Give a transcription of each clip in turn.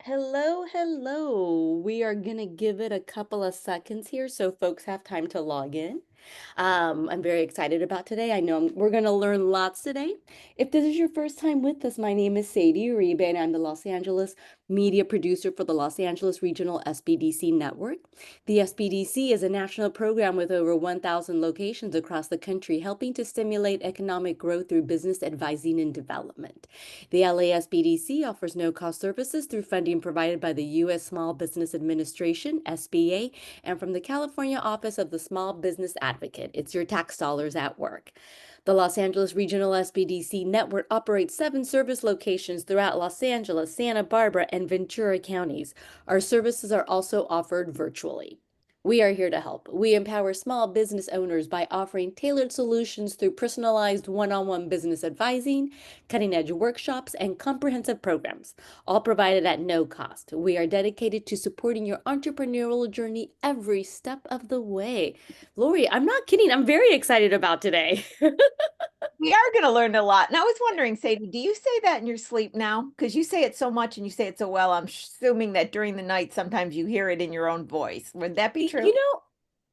Hello, hello. We are going to give it a couple of seconds here so folks have time to log in. I'm very excited about today. I know we're going to learn lots today. If this is your first time with us, my name is Sadie Uribe, and I'm the Los Angeles media producer for the Los Angeles Regional SBDC Network. The SBDC is a national program with over 1,000 locations across the country, helping to stimulate economic growth through business advising and development. The LASBDC offers no-cost services through funding provided by the U.S. Small Business Administration, SBA, and from the California Office of the Small Business Advocate. It's your tax dollars at work. The Los Angeles Regional SBDC Network operates 7 service locations throughout Los Angeles, Santa Barbara, and Ventura counties. Our services are also offered virtually. We are here to help. We empower small business owners by offering tailored solutions through personalized one-on-one business advising, cutting-edge workshops, and comprehensive programs, all provided at no cost. We are dedicated to supporting your entrepreneurial journey every step of the way. Lori, I'm not kidding. I'm very excited about today. We are going to learn a lot. And I was wondering, Sadie, do you say that in your sleep now? Because you say it so much and you say it so well. I'm assuming that during the night, sometimes you hear it in your own voice. Would that be true? You know,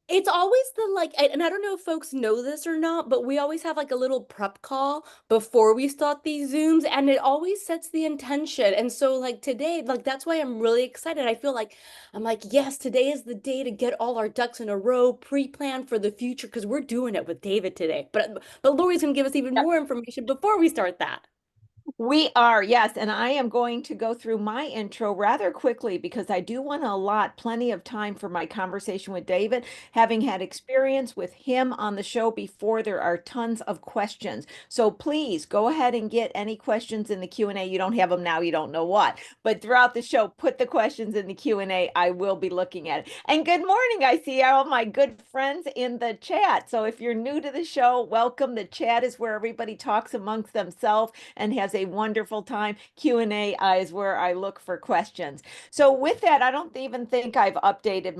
it's always the and I don't know if folks know this or not, but we always have like a little prep call before we start these Zooms, and it always sets the intention. And so, like today, like that's why I'm really excited. I feel like I'm like, yes, today is the day to get all our ducks in a row, pre-plan for the future, because we're doing it with David today. But Lori's gonna give us even more information before we start that. We are, yes. And I am going to go through my intro rather quickly because I do want to allot plenty of time for my conversation with David. Having had experience with him on the show before, there are tons of questions. So please go ahead and get any questions in the Q&A. You don't have them now, you don't know what. But throughout the show, put the questions in the Q&A. I will be looking at it. And good morning. I see all my good friends in the chat. So if you're new to the show, welcome. The chat is where everybody talks amongst themselves and has a wonderful time. Q&A is where I look for questions. So with that, I don't even think I've updated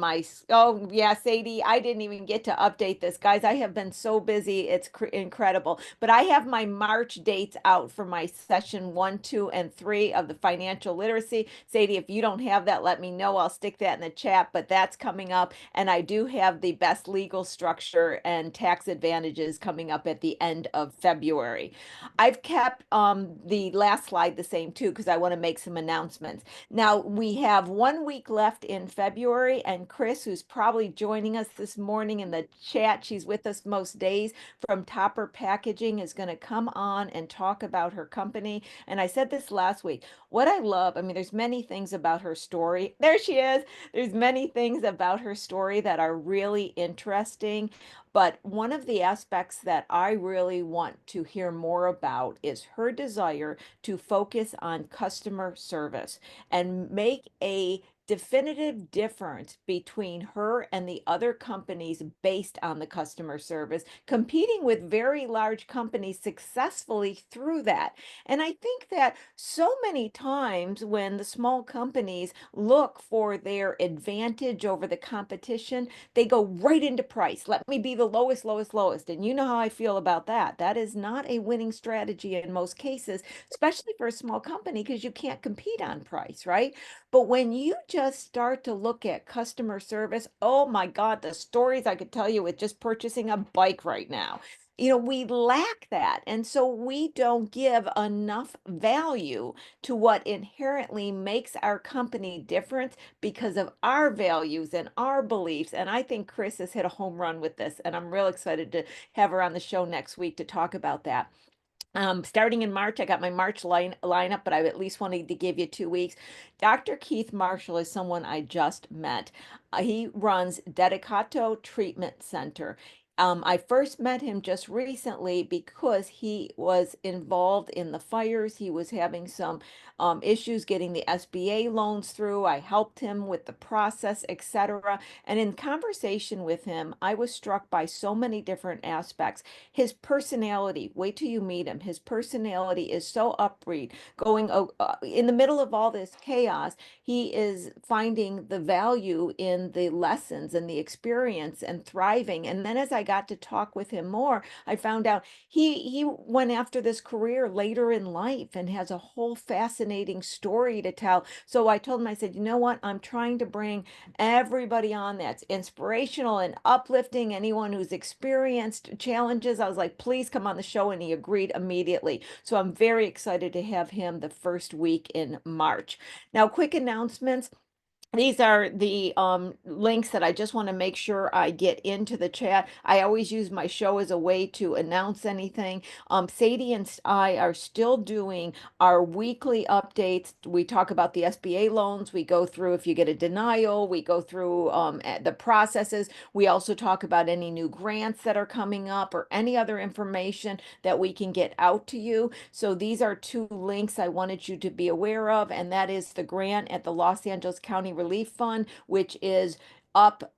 oh yeah, Sadie, I didn't even get to update this. Guys, I have been so busy. It's incredible. But I have my March dates out for my session 1, 2, and 3 of the financial literacy. Sadie, if you don't have that, let me know. I'll stick that in the chat, but that's coming up. And I do have the best legal structure and tax advantages coming up at the end of February. I've kept the last slide the same too, because I want to make some announcements. Now we have 1 week left in February, and Chris, who's probably joining us this morning in the chat, she's with us most days from Topper Packaging, is going to come on and talk about her company. And I said this last week, what I love, I mean, there's many things about her story. There she is. There's many things about her story that are really interesting. But one of the aspects that I really want to hear more about is her desire to focus on customer service and make a definitive difference between her and the other companies based on the customer service, competing with very large companies successfully through that. And I think that so many times when the small companies look for their advantage over the competition, they go right into price. Let me be the lowest, lowest, lowest. And you know how I feel about that. That is not a winning strategy in most cases, especially for a small company, because you can't compete on price, right? But when you just start to look at customer service, oh my God, the stories I could tell you with just purchasing a bike right now. You know, we lack that. And so we don't give enough value to what inherently makes our company different because of our values and our beliefs. And I think Chris has hit a home run with this. And I'm real excited to have her on the show next week to talk about that. Starting in March, I got my March lineup, but I at least wanted to give you 2 weeks. Dr. Keith Marshall is someone I just met. He runs Dedicato Treatment Center. I first met him just recently because he was involved in the fires. He was having some issues getting the SBA loans through. I helped him with the process, etc. And in conversation with him, I was struck by so many different aspects. His personality, wait till you meet him. His personality is so upbeat, going in the middle of all this chaos. He is finding the value in the lessons and the experience and thriving. And then as I got to talk with him more, I found out he went after this career later in life and has a whole fascinating story to tell. So I told him, I said, you know what? I'm trying to bring everybody on that's inspirational and uplifting, anyone who's experienced challenges. I was like, please come on the show. And he agreed immediately. So I'm very excited to have him the first week in March. Now, quick announcements. These are the links that I just want to make sure I get into the chat. I always use my show as a way to announce anything. Sadie and I are still doing our weekly updates. We talk about the SBA loans. We go through if you get a denial. We go through the processes. We also talk about any new grants that are coming up or any other information that we can get out to you. So these are two links I wanted you to be aware of, and that is the grant at the Los Angeles County Relief Fund, which is up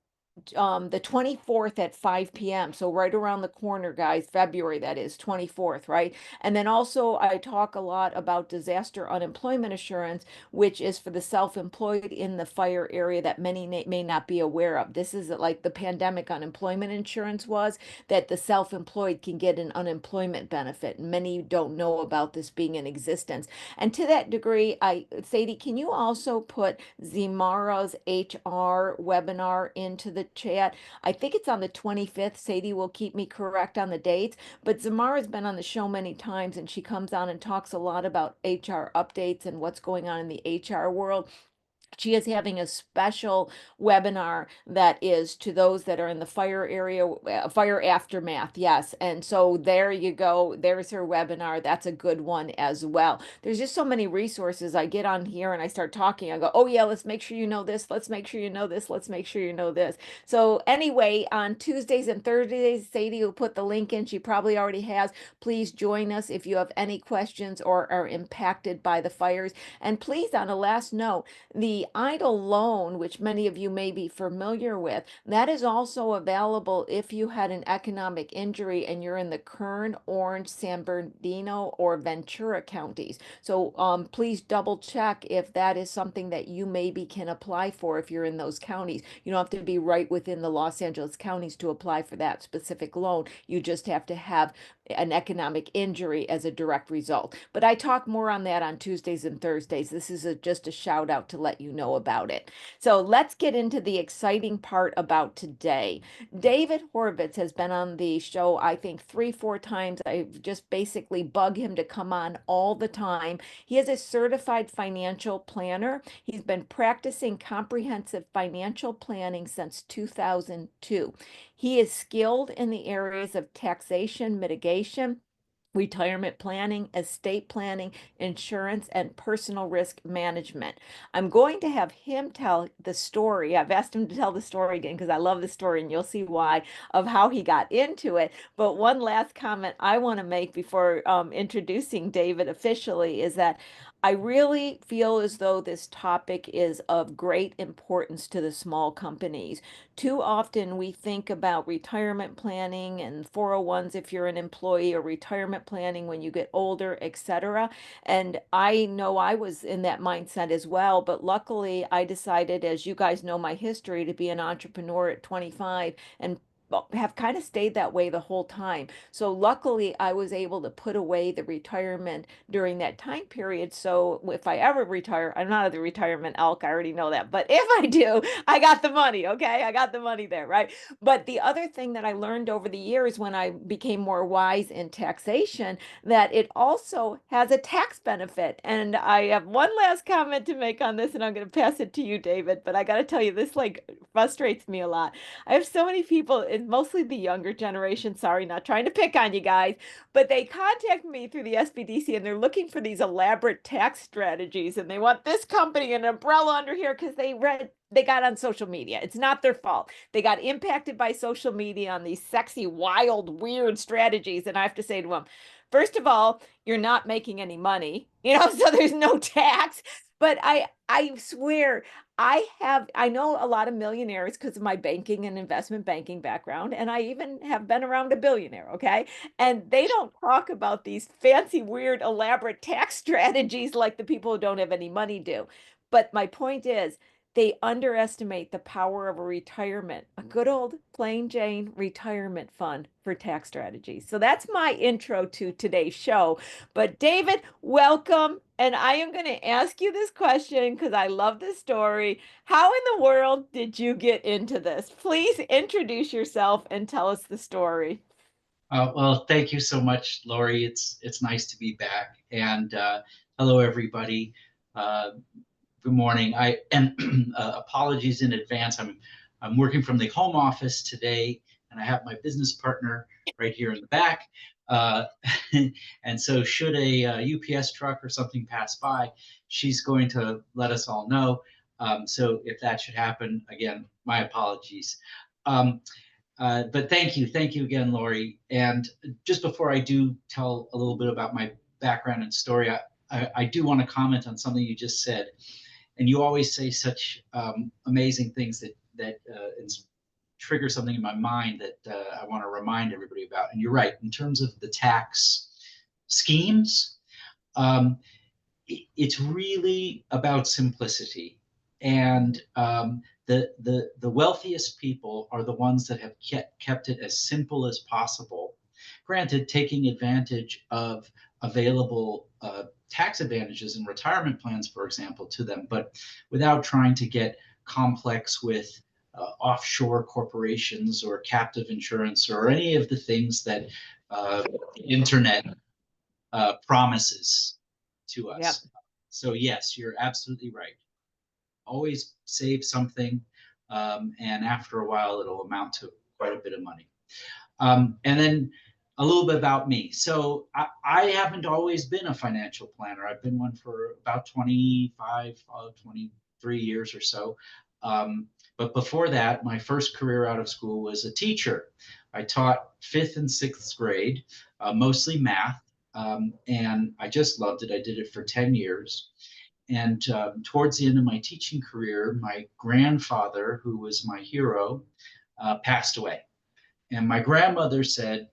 the 24th at 5 p.m. So right around the corner, guys, February, that is 24th, right? And then also I talk a lot about disaster unemployment insurance, which is for the self-employed in the fire area that many may not be aware of. This is like the pandemic unemployment insurance was, that the self-employed can get an unemployment benefit. Many don't know about this being in existence. And to that degree, Sadie, can you also put Zimara's HR webinar into the chat? I think it's on the 25th. Sadie will keep me correct on the dates, but Zamara's been on the show many times and she comes on and talks a lot about HR updates and what's going on in the HR world. She is having a special webinar that is to those that are in the fire area, fire aftermath. Yes. And so there you go. There's her webinar. That's a good one as well. There's just so many resources. I get on here and I start talking. I go, oh, yeah, let's make sure you know this. Let's make sure you know this. Let's make sure you know this. So, anyway, on Tuesdays and Thursdays, Sadie will put the link in. She probably already has. Please join us if you have any questions or are impacted by the fires. And please, on a last note, the EIDL loan, which many of you may be familiar with, that is also available if you had an economic injury and you're in the Kern, Orange, San Bernardino, or Ventura counties. So please double check if that is something that you maybe can apply for if you're in those counties. You don't have to be right within the Los Angeles counties to apply for that specific loan. You just have to have an economic injury as a direct result. But I talk more on that on Tuesdays and Thursdays. This is just a shout out to let you know about it. So let's get into the exciting part about today. David Horvitz has been on the show, I think 3, 4 times. I just basically bug him to come on all the time. He is a certified financial planner. He's been practicing comprehensive financial planning since 2002. He is skilled in the areas of taxation, mitigation, retirement planning, estate planning, insurance, and personal risk management. I'm going to have him tell the story. I've asked him to tell the story again because I love the story and you'll see why, of how he got into it. But one last comment I want to make before introducing David officially is that I really feel as though this topic is of great importance to the small companies. Too often we think about retirement planning and 401s if you're an employee, or retirement planning when you get older, etc. And I know I was in that mindset as well, but luckily I decided, as you guys know my history, to be an entrepreneur at 25 and have kind of stayed that way the whole time. So luckily I was able to put away the retirement during that time period. So if I ever retire, I'm not the retirement elk, I already know that. But if I do, I got the money, okay? I got the money there, right? But the other thing that I learned over the years when I became more wise in taxation, that it also has a tax benefit. And I have one last comment to make on this, and I'm going to pass it to you, David. But I got to tell you, this like frustrates me a lot. I have so many people, and mostly the younger generation, sorry, not trying to pick on you guys, but they contact me through the SBDC and they're looking for these elaborate tax strategies and they want this company and an umbrella under here because they got on social media. It's not their fault. They got impacted by social media on these sexy, wild, weird strategies. And I have to say to them, first of all, you're not making any money, so there's no tax. But I swear, I know a lot of millionaires because of my banking and investment banking background, and I even have been around a billionaire, okay? And they don't talk about these fancy, weird, elaborate tax strategies like the people who don't have any money do. But my point is, they underestimate the power of a retirement, a good old plain Jane retirement fund for tax strategies. So that's my intro to today's show. But David, welcome. And I am going to ask you this question because I love this story. How in the world did you get into this? Please introduce yourself and tell us the story. Well, thank you so much, Lori. It's nice to be back, and hello, everybody. Uh, Good morning. I and apologies in advance. I'm working from the home office today, and I have my business partner right here in the back. Uh, and so, should a UPS truck or something pass by, she's going to let us all know. So, if that should happen, again, my apologies. Um, but thank you again, Lori. And just before I do tell a little bit about my background and story, I do want to comment on something you just said. And you always say such amazing things that trigger something in my mind that I want to remind everybody about. And you're right, in terms of the tax schemes, um, it's really about simplicity. And the wealthiest people are the ones that have kept it as simple as possible. Granted, taking advantage of available tax advantages and retirement plans, for example, to them, but without trying to get complex with offshore corporations or captive insurance or any of the things that the internet promises to Yep. us. So yes, you're absolutely right. Always save something, and after a while, it'll amount to quite a bit of money. And then a little bit about me. So I haven't always been a financial planner. I've been one for about 25, 23 years or so. Um, but before that, my first career out of school was a teacher. I taught fifth and sixth grade, mostly math, and I just loved it. I did it for 10 years. And towards the end of my teaching career, my grandfather, who was my hero, passed away. And my grandmother said,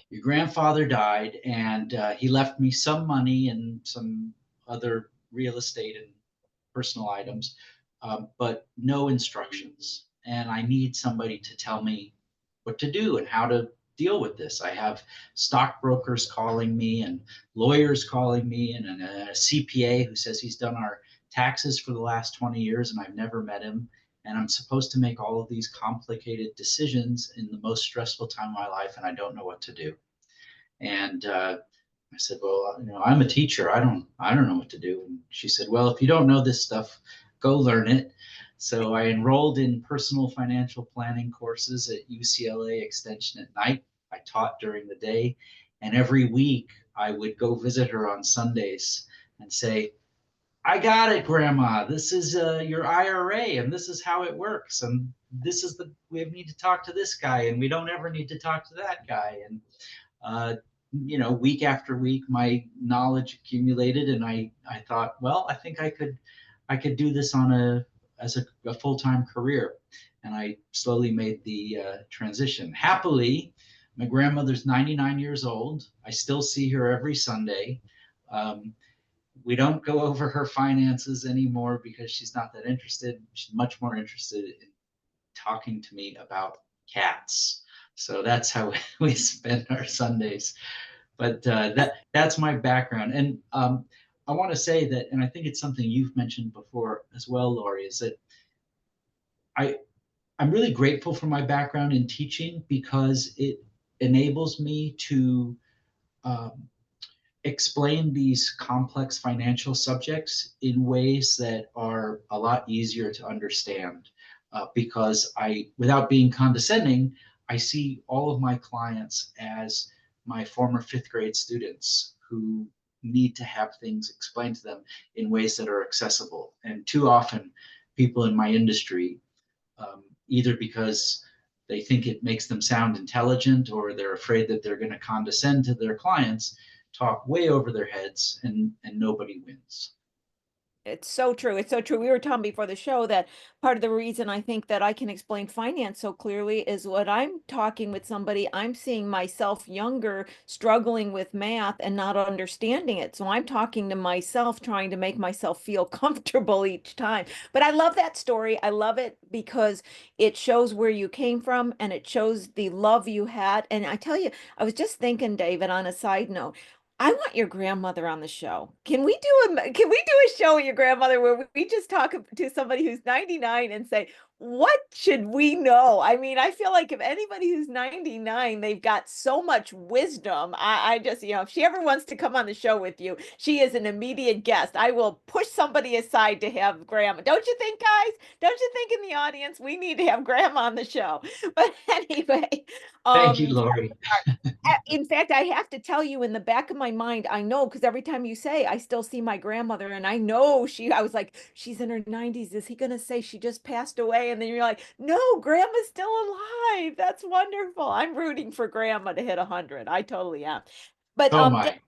your grandfather died, and he left me some money and some other real estate and personal items, but no instructions. And I need somebody to tell me what to do and how to deal with this. I have stockbrokers calling me and lawyers calling me and a CPA who says he's done our taxes for the last 20 years and I've never met him. And I'm supposed to make all of these complicated decisions in the most stressful time of my life, and I don't know what to do. And I said, well, I'm a teacher. I don't know what to do. And she said, well, if you don't know this stuff, go learn it. So I enrolled in personal financial planning courses at UCLA Extension at night. I taught during the day. And every week I would go visit her on Sundays and say, I got it, Grandma. This is your IRA, and this is how it works. And this is we need to talk to this guy, and we don't ever need to talk to that guy. And uh, week after week, my knowledge accumulated, and I thought, well, I think I could do this on as a full time career, and I slowly made the transition. Happily, my grandmother's 99 years old. I still see her every Sunday. Um, we don't go over her finances anymore because she's not that interested. She's much more interested in talking to me about cats. So that's how we spend our Sundays. But that's my background, and I want to say that, and I think it's something you've mentioned before as well, Lori, is that I I'm really grateful for my background in teaching because it enables me to um, explain these complex financial subjects in ways that are a lot easier to understand. Because without being condescending, I see all of my clients as my former fifth grade students who need to have things explained to them in ways that are accessible. And too often, people in my industry, either because they think it makes them sound intelligent or they're afraid that they're going to condescend to their clients, talk way over their heads, and nobody wins. It's so true. It's so true. We were talking before the show that part of the reason I think that I can explain finance so clearly is when I'm talking with somebody, I'm seeing myself younger, struggling with math and not understanding it. So I'm talking to myself, trying to make myself feel comfortable each time. But I love that story. I love it because it shows where you came from and it shows the love you had. And I tell you, I was just thinking, David, on a side note, I want your grandmother on the show. Can we do a show with your grandmother where we just talk to somebody who's 99 and say, what should we know? I mean, I feel like if anybody who's 99, they've got so much wisdom. I just, if she ever wants to come on the show with you, she is an immediate guest. I will push somebody aside to have grandma. Don't you think, guys? Don't you think in the audience we need to have grandma on the show? But anyway, Thank you, um, Lori. in fact, I have to tell you in the back of my mind, I know because every time you say, I still see my grandmother, and I know I was like, she's in her 90s. Is he going to say she just passed away? And then you're like, no, grandma's still alive. That's wonderful. I'm rooting for grandma to hit 100. I totally am. But Oh my.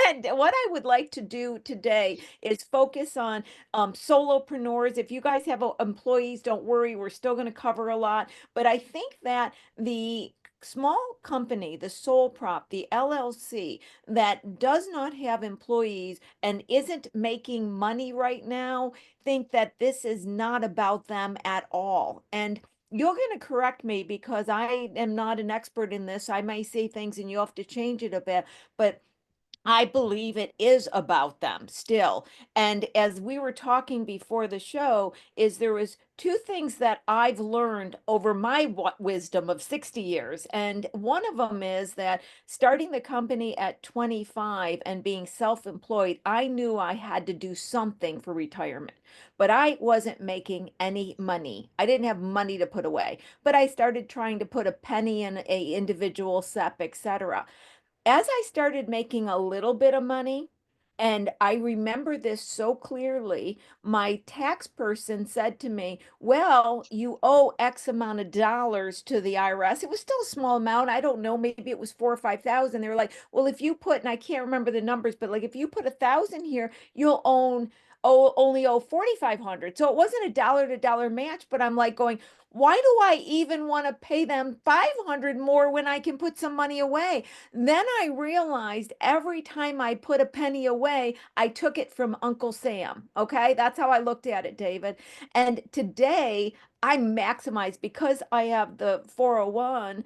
and what I would like to do today is focus on solopreneurs. If you guys have employees, don't worry, we're still going to cover a lot. But I think that the small company, the sole prop, the LLC that does not have employees and isn't making money right now, think that this is not about them at all. And you're going to correct me because I am not an expert in this. I may say things and you have to change it a bit, but I believe it is about them still. And as we were talking before the show, is there was two things that I've learned over my wisdom of 60 years. And one of them is that starting the company at 25 and being self-employed, I knew I had to do something for retirement, but I wasn't making any money. I didn't have money to put away, but I started trying to put a penny in a individual SEP, etc. As I started making a little bit of money, and I remember this so clearly, my tax person said to me, well, you owe X amount of dollars to the IRS. It was still a small amount. I don't know, maybe it was 4 or 5 thousand. They were like, well, if you put, and I can't remember the numbers, but like if you put 1,000 here, you'll only owe 4,500. So it wasn't a dollar to dollar match, but I'm like going, why do I even want to pay them 500 more when I can put some money away? Then I realized every time I put a penny away, I took it from Uncle Sam. Okay. That's how I looked at it, David. And today I maximize because I have the 401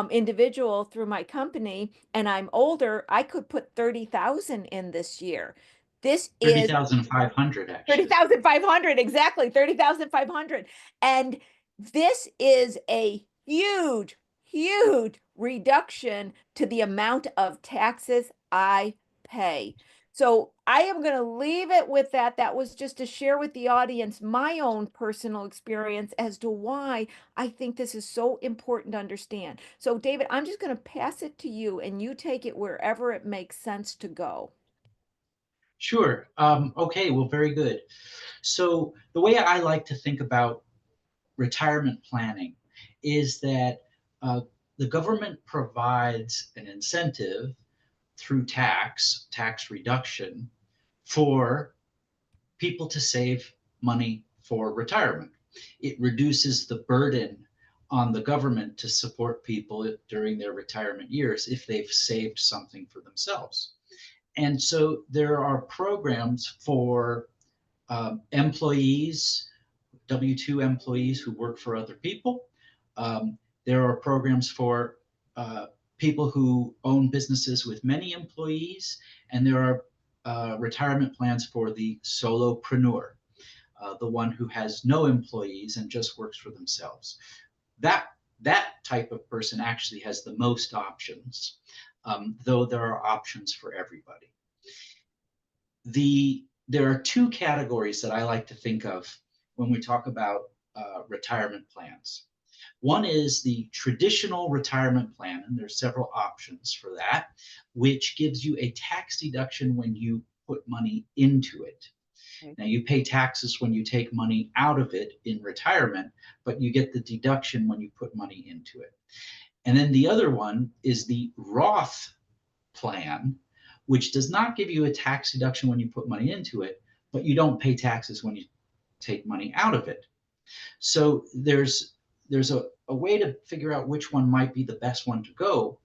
individual through my company and I'm older, I could put 30,000 in this year. This is 30,500 actually. 30,500, exactly, 30,500. And this is a huge, huge reduction to the amount of taxes I pay. So I am going to leave it with that. That was just to share with the audience my own personal experience as to why I think this is so important to understand. So, David, I'm just going to pass it to you and you take it wherever it makes sense to go. Sure. Okay, well, very good. So the way I like to think about retirement planning is that uh, the government provides an incentive through tax reduction for people to save money for retirement. It reduces the burden on the government to support people during their retirement years if they've saved something for themselves. And so there are programs for employees, W-2 employees who work for other people. There are programs for people who own businesses with many employees, and there are retirement plans for the solopreneur, the one who has no employees and just works for themselves. That that type of person actually has the most options, though there are options for everybody. There are two categories that I like to think of when we talk about retirement plans. One is the traditional retirement plan, and there's several options for that, which gives you a tax deduction when you put money into it. Okay. Now, you pay taxes when you take money out of it in retirement, but you get the deduction when you put money into it. And then the other one is the Roth plan, which does not give you a tax deduction when you put money into it, but you don't pay taxes when you take money out of it. So there's a way to figure out which one might be the best one to go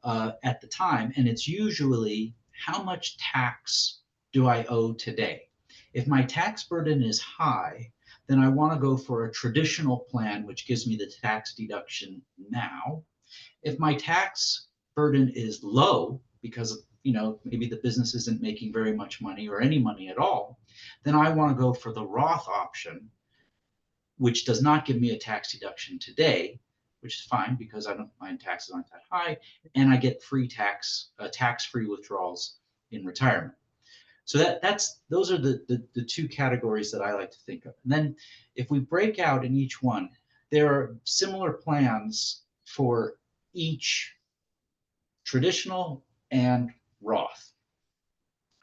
at the time, and it's usually how much tax do I owe today? If my tax burden is high, then I want to go for a traditional plan, which gives me the tax deduction now. If my tax burden is low because maybe the business isn't making very much money or any money at all, then I want to go for the Roth option, which does not give me a tax deduction today, which is fine because my taxes aren't that high, and I get tax-free withdrawals in retirement. So those are the two categories that I like to think of. And then if we break out in each one, there are similar plans for each traditional and Roth.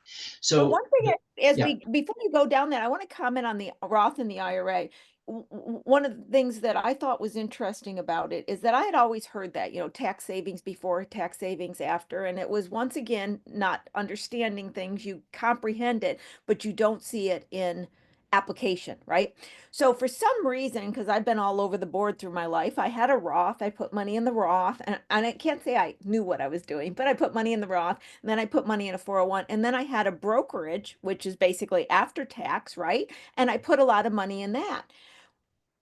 But So one thing, yeah, before you go down that, I want to comment on the Roth and the IRA. One of the things that I thought was interesting about it is that I had always heard that, tax savings before, tax savings after, and it was once again not understanding things. You comprehend it, but you don't see it in application, right? So for some reason, because I've been all over the board through my life, I had a Roth. I put money in the Roth, and I can't say I knew what I was doing, but I put money in the Roth, and then I put money in a 401, and then I had a brokerage, which is basically after tax, right? And I put a lot of money in that.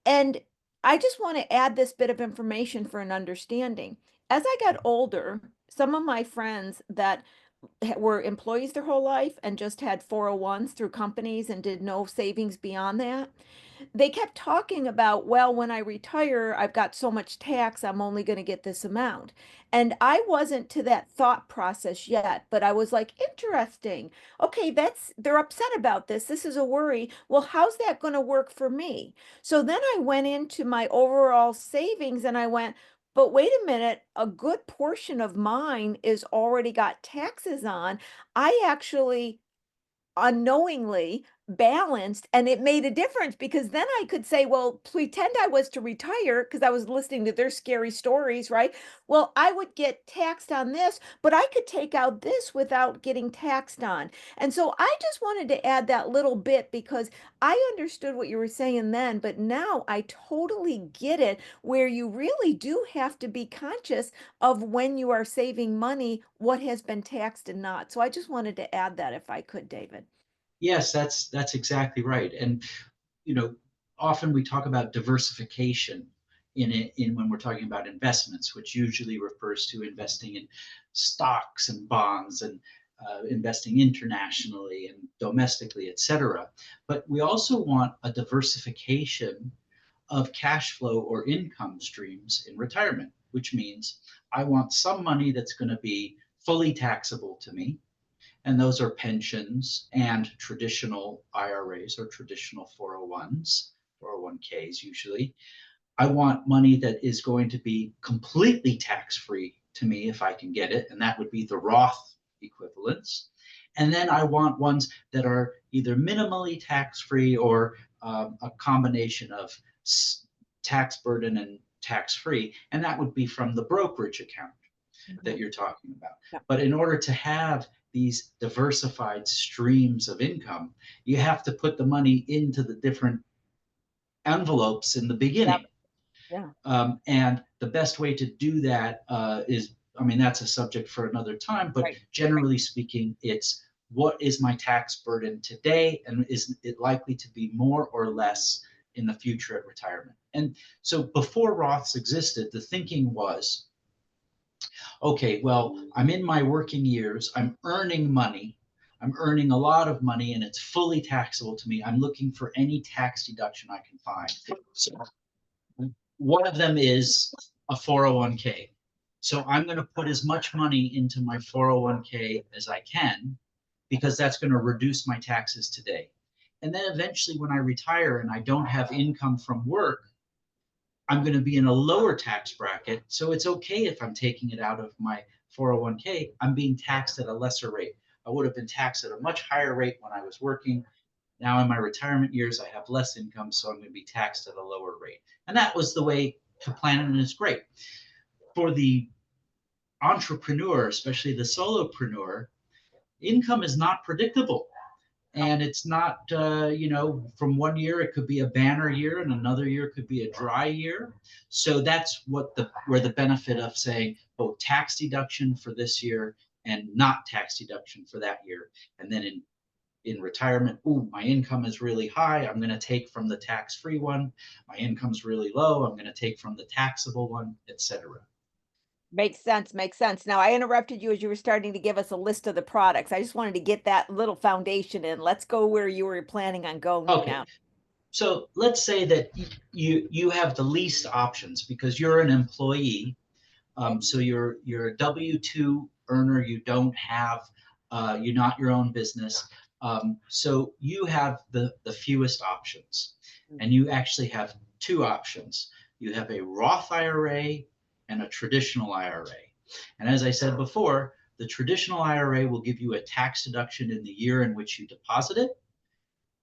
And I just want to add this bit of information for an understanding. As I got older, some of my friends that were employees their whole life and just had 401s through companies and did no savings beyond that, they kept talking about, well, when I retire, I've got so much tax, I'm only going to get this amount. And I wasn't to that thought process yet, but I was like, interesting. Okay, they're upset about this. This is a worry. Well, how's that going to work for me? So then I went into my overall savings and I went, but wait a minute, a good portion of mine is already got taxes on. I actually unknowingly balanced, and it made a difference because then I could say, well, pretend I was to retire because I was listening to their scary stories, right? Well, I would get taxed on this, but I could take out this without getting taxed on. And so I just wanted to add that little bit because I understood what you were saying then, but now I totally get it, where you really do have to be conscious of when you are saving money, what has been taxed and not. So I just wanted to add that if I could, David. yes, that's exactly right. And you know, often we talk about diversification in when we're talking about investments, which usually refers to investing in stocks and bonds and investing internationally and domestically, et cetera. But we also want a diversification of cash flow or income streams in retirement, which means I want some money that's going to be fully taxable to me, and those are pensions and traditional IRAs or traditional 401s, 401ks usually. I want money that is going to be completely tax free to me if I can get it, and that would be the Roth equivalents. And then I want ones that are either minimally tax free or a combination of tax burden and tax free, and that would be from the brokerage account that Mhm. you're talking about. Yeah. But in order to have these diversified streams of income, you have to put the money into the different envelopes in the Yep. beginning. Yeah. And the best way to do that is, I mean, that's a subject for another time, but Right. Right. generally speaking, it's what is my tax burden today, and is it likely to be more or less in the future at retirement? And so before Roths existed, the thinking was, okay, well, I'm in my working years, I'm earning money, I'm earning a lot of money, and it's fully taxable to me. I'm looking for any tax deduction I can find. So one of them is a 401k. So I'm going to put as much money into my 401k as I can because that's going to reduce my taxes today. And then eventually, when I retire and I don't have income from work, I'm going to be in a lower tax bracket. So it's okay if I'm taking it out of my 401k. I'm being taxed at a lesser rate. I would have been taxed at a much higher rate when I was working. Now in my retirement years, I have less income, so I'm going to be taxed at a lower rate. And that was the way to plan it, and it's great. For the entrepreneur, especially the solopreneur, income is not predictable. And it's not, from one year it could be a banner year and another year could be a dry year. So that's where the benefit of saying both tax deduction for this year and not tax deduction for that year. And then in retirement, ooh, my income is really high, I'm going to take from the tax-free one. My income's really low, I'm going to take from the taxable one, etc. Makes sense, makes sense. Now, I interrupted you as you were starting to give us a list of the products. I just wanted to get that little foundation in. Let's go where you were planning on going Okay, now. so let's say that you have the least options because you're an employee. Okay. So you're a W-2 earner. You don't have you're not your own business. So you have the fewest options, and you actually have two options. You have a Roth IRA and a traditional IRA. And as I said before, the traditional IRA will give you a tax deduction in the year in which you deposit it.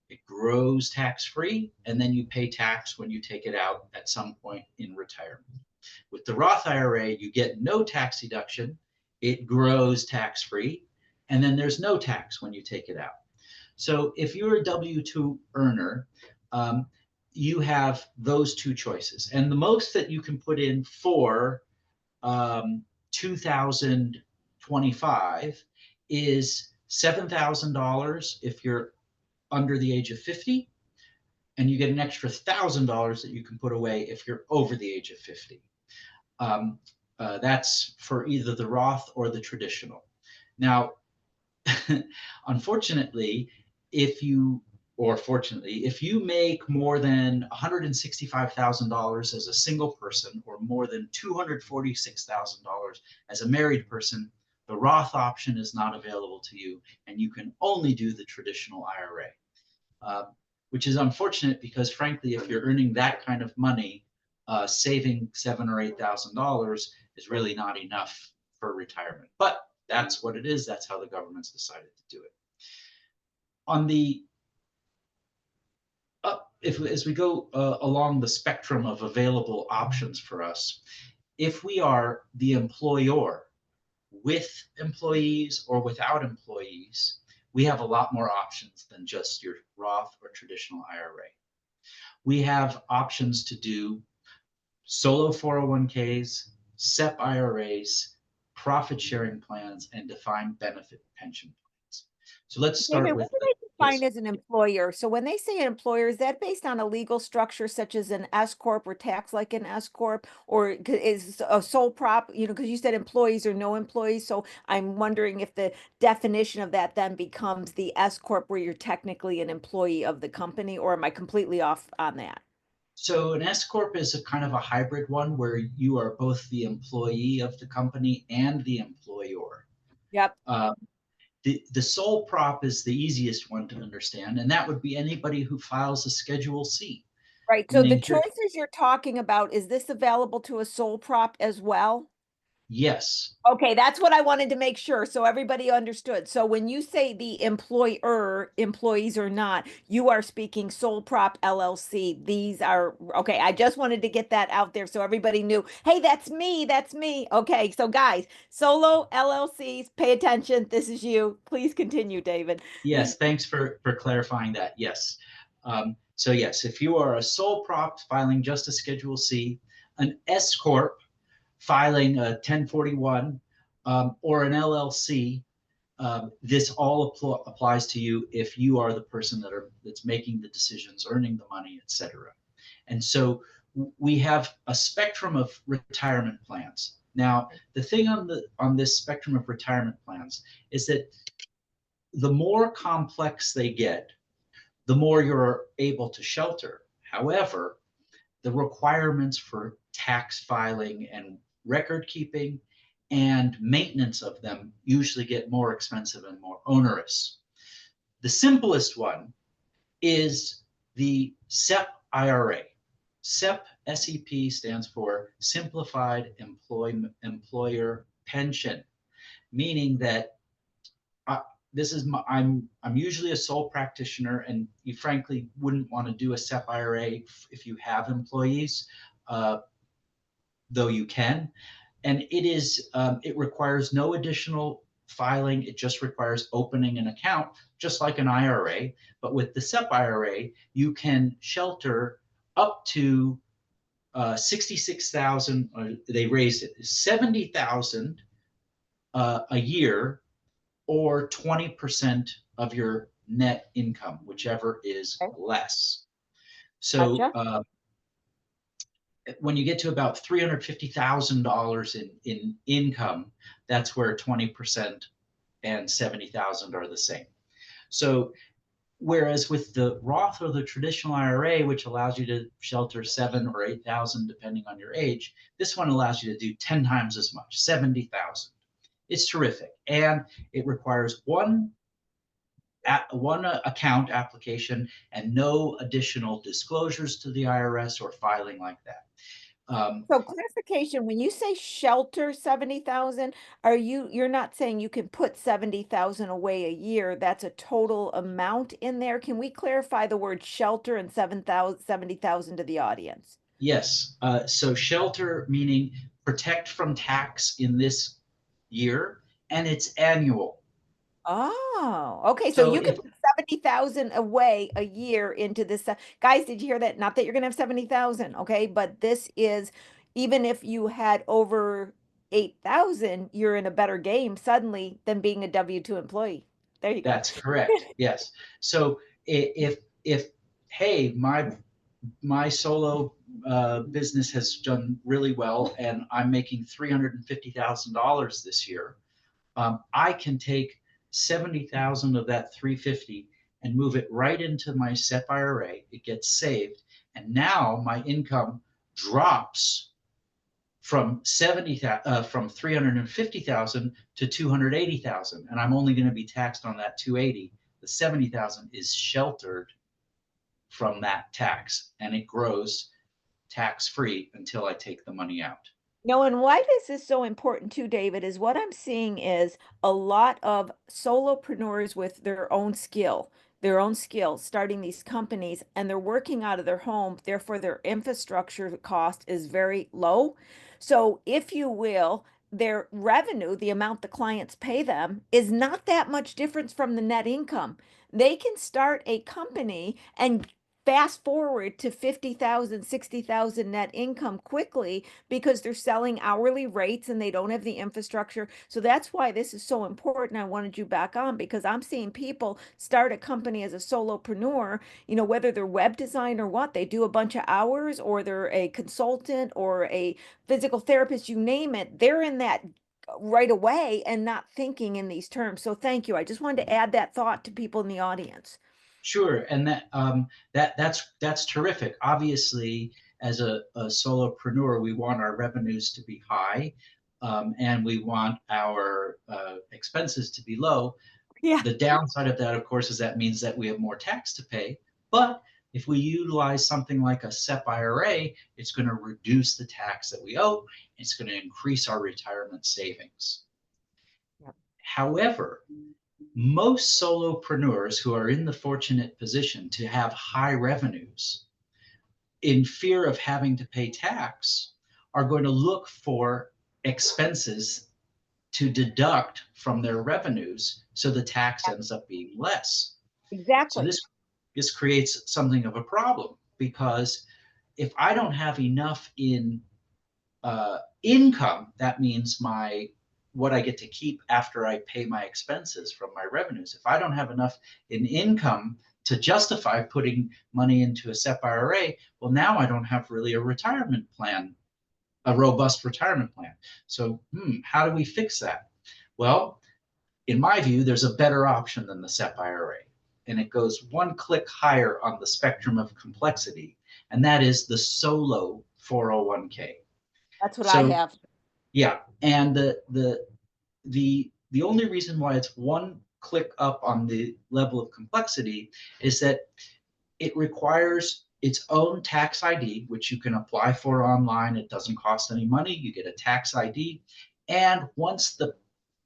It grows tax free, and then you pay tax when you take it out at some point in retirement. With the Roth IRA, you get no tax deduction, it grows tax free, and then there's no tax when you take it out. So if you're a W-2 earner, you have those two choices. And the most that you can put in for 2025 is $7,000 if you're under the age of 50, and you get an extra $1,000 that you can put away if you're over the age of 50. That's for either the Roth or the traditional. Now, unfortunately, if you make more than $165,000 as a single person or more than $246,000 as a married person, the Roth option is not available to you, and you can only do the traditional IRA. Which is unfortunate because, frankly, if you're earning that kind of money, saving $7,000 or $8,000 is really not enough for retirement. But that's what it is. That's how the government's decided to do it. On the as we go along the spectrum of available options for us, if we are the employer with employees or without employees, we have a lot more options than just your Roth or traditional IRA. We have options to do solo 401ks, SEP IRAs, profit sharing plans, and defined benefit pension plans. So let's start David, with what do they define yes. as an employer? So when they say an employer, is that based on a legal structure such as an S corp or tax like an S corp, or is a sole prop? Because you said employees or no employees. So I'm wondering if the definition of that then becomes the S corp, where you're technically an employee of the company, or am I completely off on that? So an S corp is a kind of a hybrid one where you are both the employee of the company and the employer. Yep. Uh, the sole prop is the easiest one to understand, and that would be anybody who files a Schedule C, Right. So the meaning here, choices you're talking about, is this available to a sole prop as well? yes. Okay, that's what I wanted to make sure so everybody understood. So when you say the employer, employees or not, you are speaking sole prop LLC. These are okay. I just wanted to get that out there so everybody knew, hey, that's me. That's me. Okay, so guys, solo LLCs, pay attention. This is you. Please continue, David. Yes, thanks for clarifying that. Yes. So yes, if you are a sole prop filing just a Schedule C, an S corp filing a 1041, or an LLC, this all applies to you if you are the person that's making the decisions, earning the money, etc. And so we have a spectrum of retirement plans. Now, the thing on this spectrum of retirement plans is that the more complex they get, the more you're able to shelter. However, the requirements for tax filing and record keeping and maintenance of them usually get more expensive and more onerous. The simplest one is the SEP IRA. SEP, SEP stands for Simplified Employer Pension, meaning that this is I'm usually a sole practitioner, and you frankly wouldn't want to do a SEP IRA if you have employees, though you can. And it requires no additional filing. It just requires opening an account just like an IRA, but with the SEP IRA, you can shelter up to 66,000, they raised it, 70,000 a year, or 20% of your net income, whichever is Okay. less. So Gotcha. when you get to about $350,000 in income, that's where 20% and 70,000 are the same. So whereas with the Roth or the traditional IRA, which allows you to shelter 7 or 8,000 depending on your age, this one allows you to do 10 times as much, 70,000. It's terrific, and it requires one account application and no additional disclosures to the IRS or filing like that. So clarification, when you say shelter 70,000, you're not saying you can put 70,000 away a year. That's a total amount in there. Can we clarify the word shelter and 70,000 to the audience? Yes, so shelter meaning protect from tax in this year, and it's annual. Oh, okay. So So you can if put 70,000 away a year into this. Guys, did you hear that? Not that you're gonna have 70,000, okay? But this is, even if you had over 8,000, you're in a better game suddenly than being a W-2 employee. There you go. That's correct, yes. So if hey, my solo business has done really well, and I'm making $350,000 this year, I can take 70,000 of that 350 and move it right into my SEP IRA. It gets saved, and now my income drops from from 350,000 to 280,000, and I'm only going to be taxed on that 280. The 70,000 is sheltered from that tax, and it grows tax free until I take the money out. No, and why this is so important too, David, is what I'm seeing is a lot of solopreneurs with their own skill, starting these companies, and they're working out of their home. Therefore, their infrastructure cost is very low. So, if you will, their revenue, the amount the clients pay them, is not that much difference from the net income. They can start a company and fast forward to 50,000, 60,000 net income quickly because they're selling hourly rates and they don't have the infrastructure. So that's why this is so important. I wanted you back on because I'm seeing people start a company as a solopreneur, whether they're web design or what, they do a bunch of hours or they're a consultant or a physical therapist, you name it, they're in that right away and not thinking in these terms. So thank you. I just wanted to add that thought to people in the audience. Sure, and that's terrific. Obviously, as a solopreneur, we want our revenues to be high, and we want our expenses to be low. Yeah. The downside of that, of course, is that means that we have more tax to pay. But if we utilize something like a SEP IRA, it's going to reduce the tax that we owe. It's going to increase our retirement savings. Yep. However, most solopreneurs who are in the fortunate position to have high revenues, in fear of having to pay tax, are going to look for expenses to deduct from their revenues so the tax ends up being less. So Exactly. this creates something of a problem, because if I don't have enough in income, that means what I get to keep after I pay my expenses from my revenues. If I don't have enough in income to justify putting money into a SEP IRA, well, now I don't have really a retirement plan, a robust retirement plan. So, how do we fix that? Well, in my view, there's a better option than the SEP IRA, and it goes one click higher on the spectrum of complexity, and that is the solo 401k. That's what I So have. yeah, and the only reason why it's one click up on the level of complexity is that it requires its own tax ID, which you can apply for online. It doesn't cost any money. You get a tax ID. And once the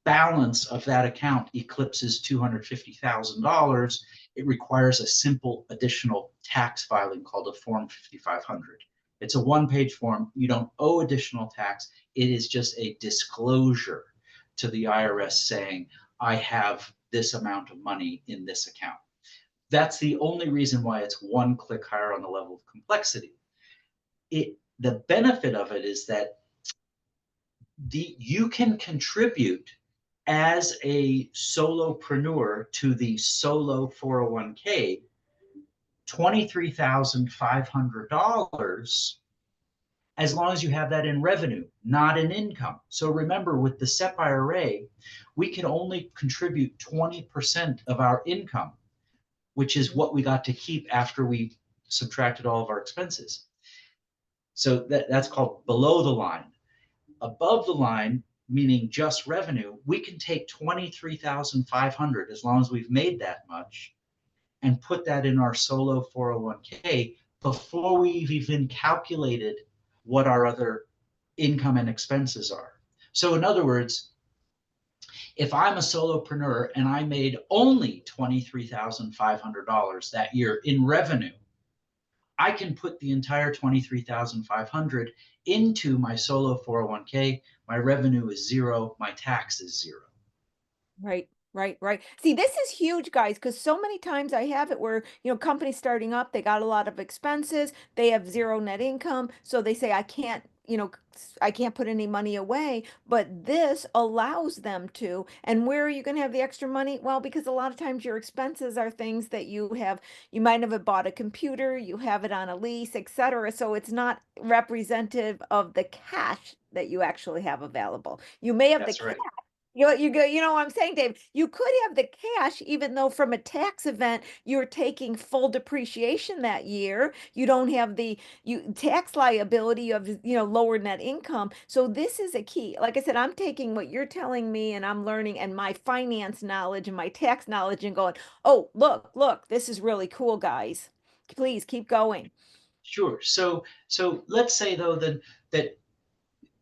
balance of that account eclipses $250,000, it requires a simple additional tax filing called a Form 5500. It's a one-page form. You don't owe additional tax. It is just a disclosure to the IRS saying, I have this amount of money in this account. That's the only reason why it's one click higher on the level of complexity. The benefit of it is that you can contribute as a solopreneur to the solo 401k $23,500 as long as you have that in revenue, not in income. So remember, with the SEP IRA, we can only contribute 20% of our income, which is what we got to keep after we subtracted all of our expenses. So that's called below the line. Above the line, meaning just revenue, we can take 23,500 as long as we've made that much and put that in our solo 401k before we've even calculated what our other income and expenses are. So in other words, if I'm a solopreneur and I made only $23,500 that year in revenue, I can put the entire 23,500 into my solo 401k. My revenue is zero, my tax is zero. Right, right, right. See, this is huge, guys, because so many times I have it where, companies starting up, they got a lot of expenses, they have zero net income, so they say, I can't put any money away, but this allows them to. And where are you going to have the extra money? Well, because a lot of times your expenses are things that you might have bought a computer, you have it on a lease, etc. So it's not representative of the cash that you actually have available. You may have the That's cash. right. You know what I'm saying, Dave? You could have the cash, even though from a tax event, you're taking full depreciation that year. You don't have the tax liability of, lower net income. So this is a key. Like I said, I'm taking what you're telling me and I'm learning and my finance knowledge and my tax knowledge and going, oh, look, this is really cool, guys. Please keep going. Sure. So let's say though that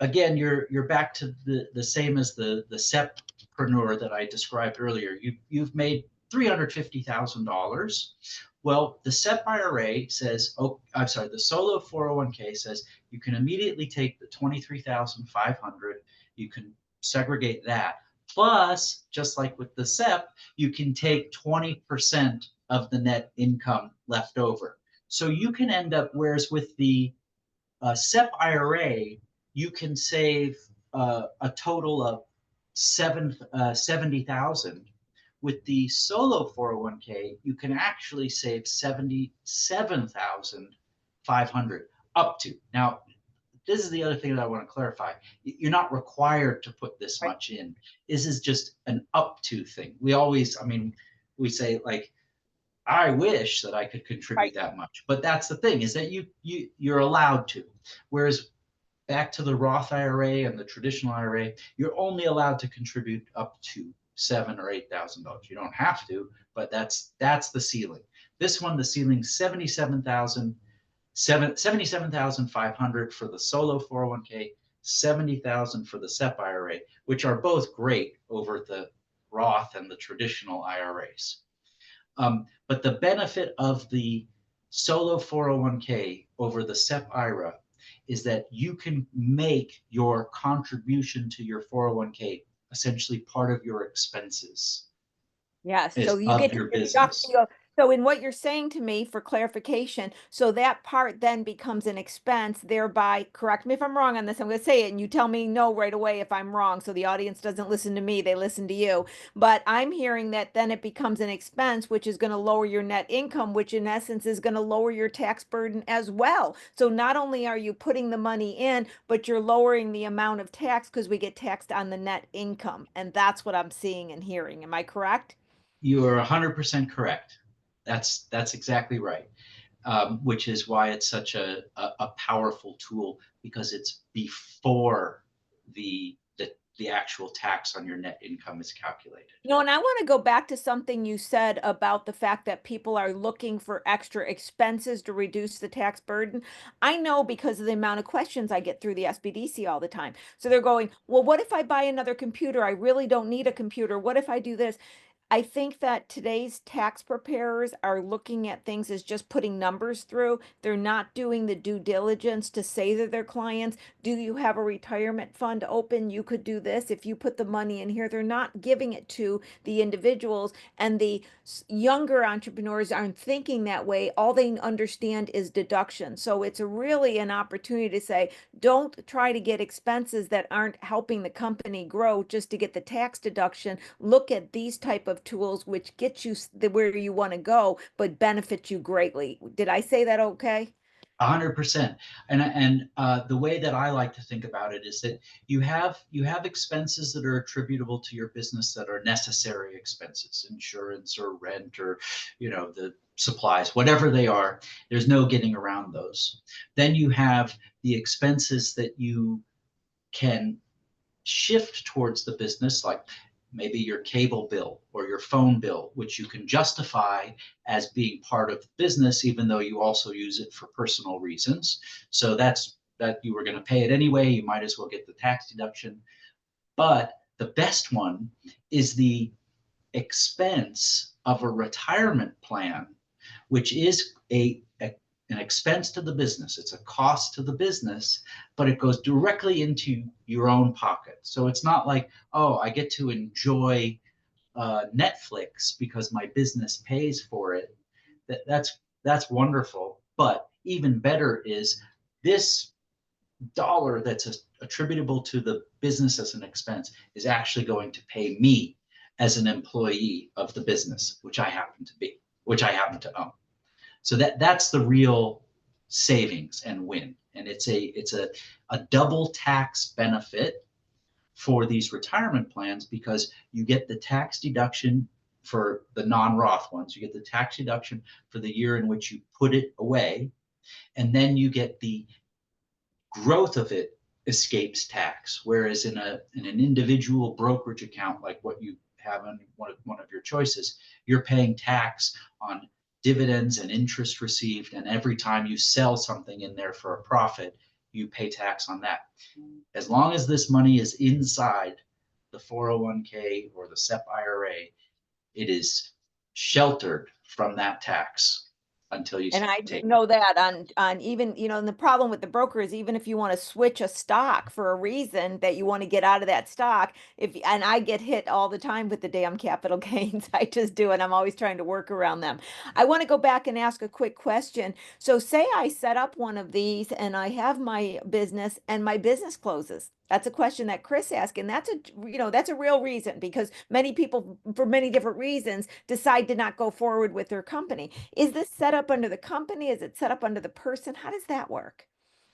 again, you're back to the same as the SEPpreneur that I described earlier. You've made $350,000. Well, the SEP IRA says, oh, I'm sorry, the solo 401k says you can immediately take the 23,500. You can segregate that. Plus, just like with the SEP, you can take 20% of the net income left over. So you can end up, whereas with the SEP IRA, you can save a total of 70,000. With the solo 401k, you can actually save 77,500 up to. Now, this is the other thing that I want to clarify. You're not required to put this Right, much in. This is just an up to thing. We always, I mean, we say like, I wish that I could contribute right, that much, but that's the thing is that you're allowed to. Whereas back to the Roth IRA and the traditional IRA, you're only allowed to contribute up to $7,000 or $8,000. You don't have to, but that's the ceiling. This one, the ceiling 77,500 for the solo 401k, 70,000 for the SEP IRA, which are both great over the Roth and the traditional IRAs. But the benefit of the solo 401k over the SEP IRA is that you can make your contribution to your 401k essentially part of your expenses yes. So is you of get to your deduct business. so in what you're saying to me for clarification, so that part then becomes an expense, thereby, correct me if I'm wrong on this, I'm going to say it and you tell me no right away if I'm wrong. So the audience doesn't listen to me, they listen to you. But I'm hearing that then it becomes an expense, which is going to lower your net income, which in essence is going to lower your tax burden as well. So not only are you putting the money in, but you're lowering the amount of tax because we get taxed on the net income. And that's what I'm seeing and hearing. Am I correct? You are 100% correct. That's exactly right. Which is why it's such a powerful tool because it's before the actual tax on your net income is calculated. And I want to go back to something you said about the fact that people are looking for extra expenses to reduce the tax burden. I know because of the amount of questions I get through the SBDC all the time. So they're going, well, what if I buy another computer? I really don't need a computer. What if I do this? I think that today's tax preparers are looking at things as just putting numbers through. They're not doing the due diligence to say to their clients, do you have a retirement fund open? You could do this if you put the money in here. They're not giving it to the individuals, and the younger entrepreneurs aren't thinking that way. All they understand is deduction. So it's really an opportunity to say, don't try to get expenses that aren't helping the company grow just to get the tax deduction. Look at these type of tools which get you where you want to go, but benefit you greatly. Did I say that okay? 100%. And the way that I like to think about it is that you have expenses that are attributable to your business that are necessary expenses, insurance or rent or the supplies, whatever they are. There's no getting around those. Then you have the expenses that you can shift towards the business, like maybe your cable bill or your phone bill, which you can justify as being part of the business, even though you also use it for personal reasons. So that you were going to pay it anyway, you might as well get the tax deduction. But the best one is the expense of a retirement plan, which is an expense to the business. It's a cost to the business, but it goes directly into your own pocket. So it's not like, oh, I get to enjoy Netflix because my business pays for it. That's wonderful. But even better is this dollar that's attributable to the business as an expense is actually going to pay me as an employee of the business, which I happen to be, which I happen to own. So that's the real savings and win. And it's a double tax benefit for these retirement plans because you get the tax deduction for the non-Roth ones. You get the tax deduction for the year in which you put it away, and then you get the growth of it escapes tax. Whereas in an individual brokerage account, like what you have on one of your choices, you're paying tax on dividends and interest received. And every time you sell something in there for a profit, you pay tax on that. As long as this money is inside the 401k or the SEP IRA, it is sheltered from that tax until you And I take it. know that on even, and the problem with the broker is even if you want to switch a stock for a reason that you want to get out of that stock, if and I get hit all the time with the damn capital gains. I just do, and I'm always trying to work around them. I want to go back and ask a quick question. So say I set up one of these and I have my business and my business closes. That's a question that Chris asked, and that's a real reason because many people, for many different reasons, decide to not go forward with their company. Is this set up under the company? Is it set up under the person? How does that work?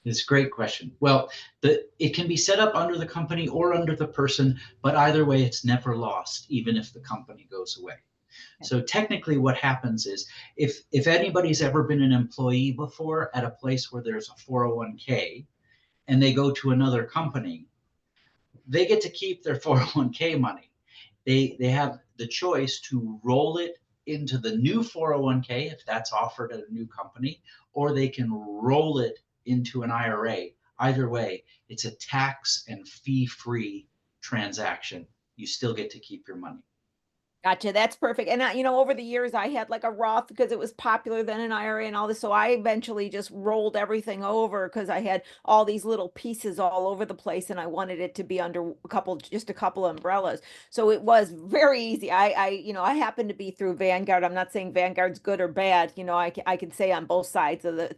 It's a great question. Well, it can be set up under the company or under the person, but either way, it's never lost, even if the company goes away. Okay. So technically, what happens is if anybody's ever been an employee before at a place where there's a 401k and they go to another company, they get to keep their 401k money. They have the choice to roll it into the new 401k if that's offered at a new company, or they can roll it into an IRA. Either way, it's a tax and fee-free transaction. You still get to keep your money. Gotcha. That's perfect. And over the years, I had like a Roth because it was popular then, an IRA and all this. So I eventually just rolled everything over because I had all these little pieces all over the place, and I wanted it to be under just a couple umbrellas. So it was very easy. I happened to be through Vanguard. I'm not saying Vanguard's good or bad. I can say on both sides of the,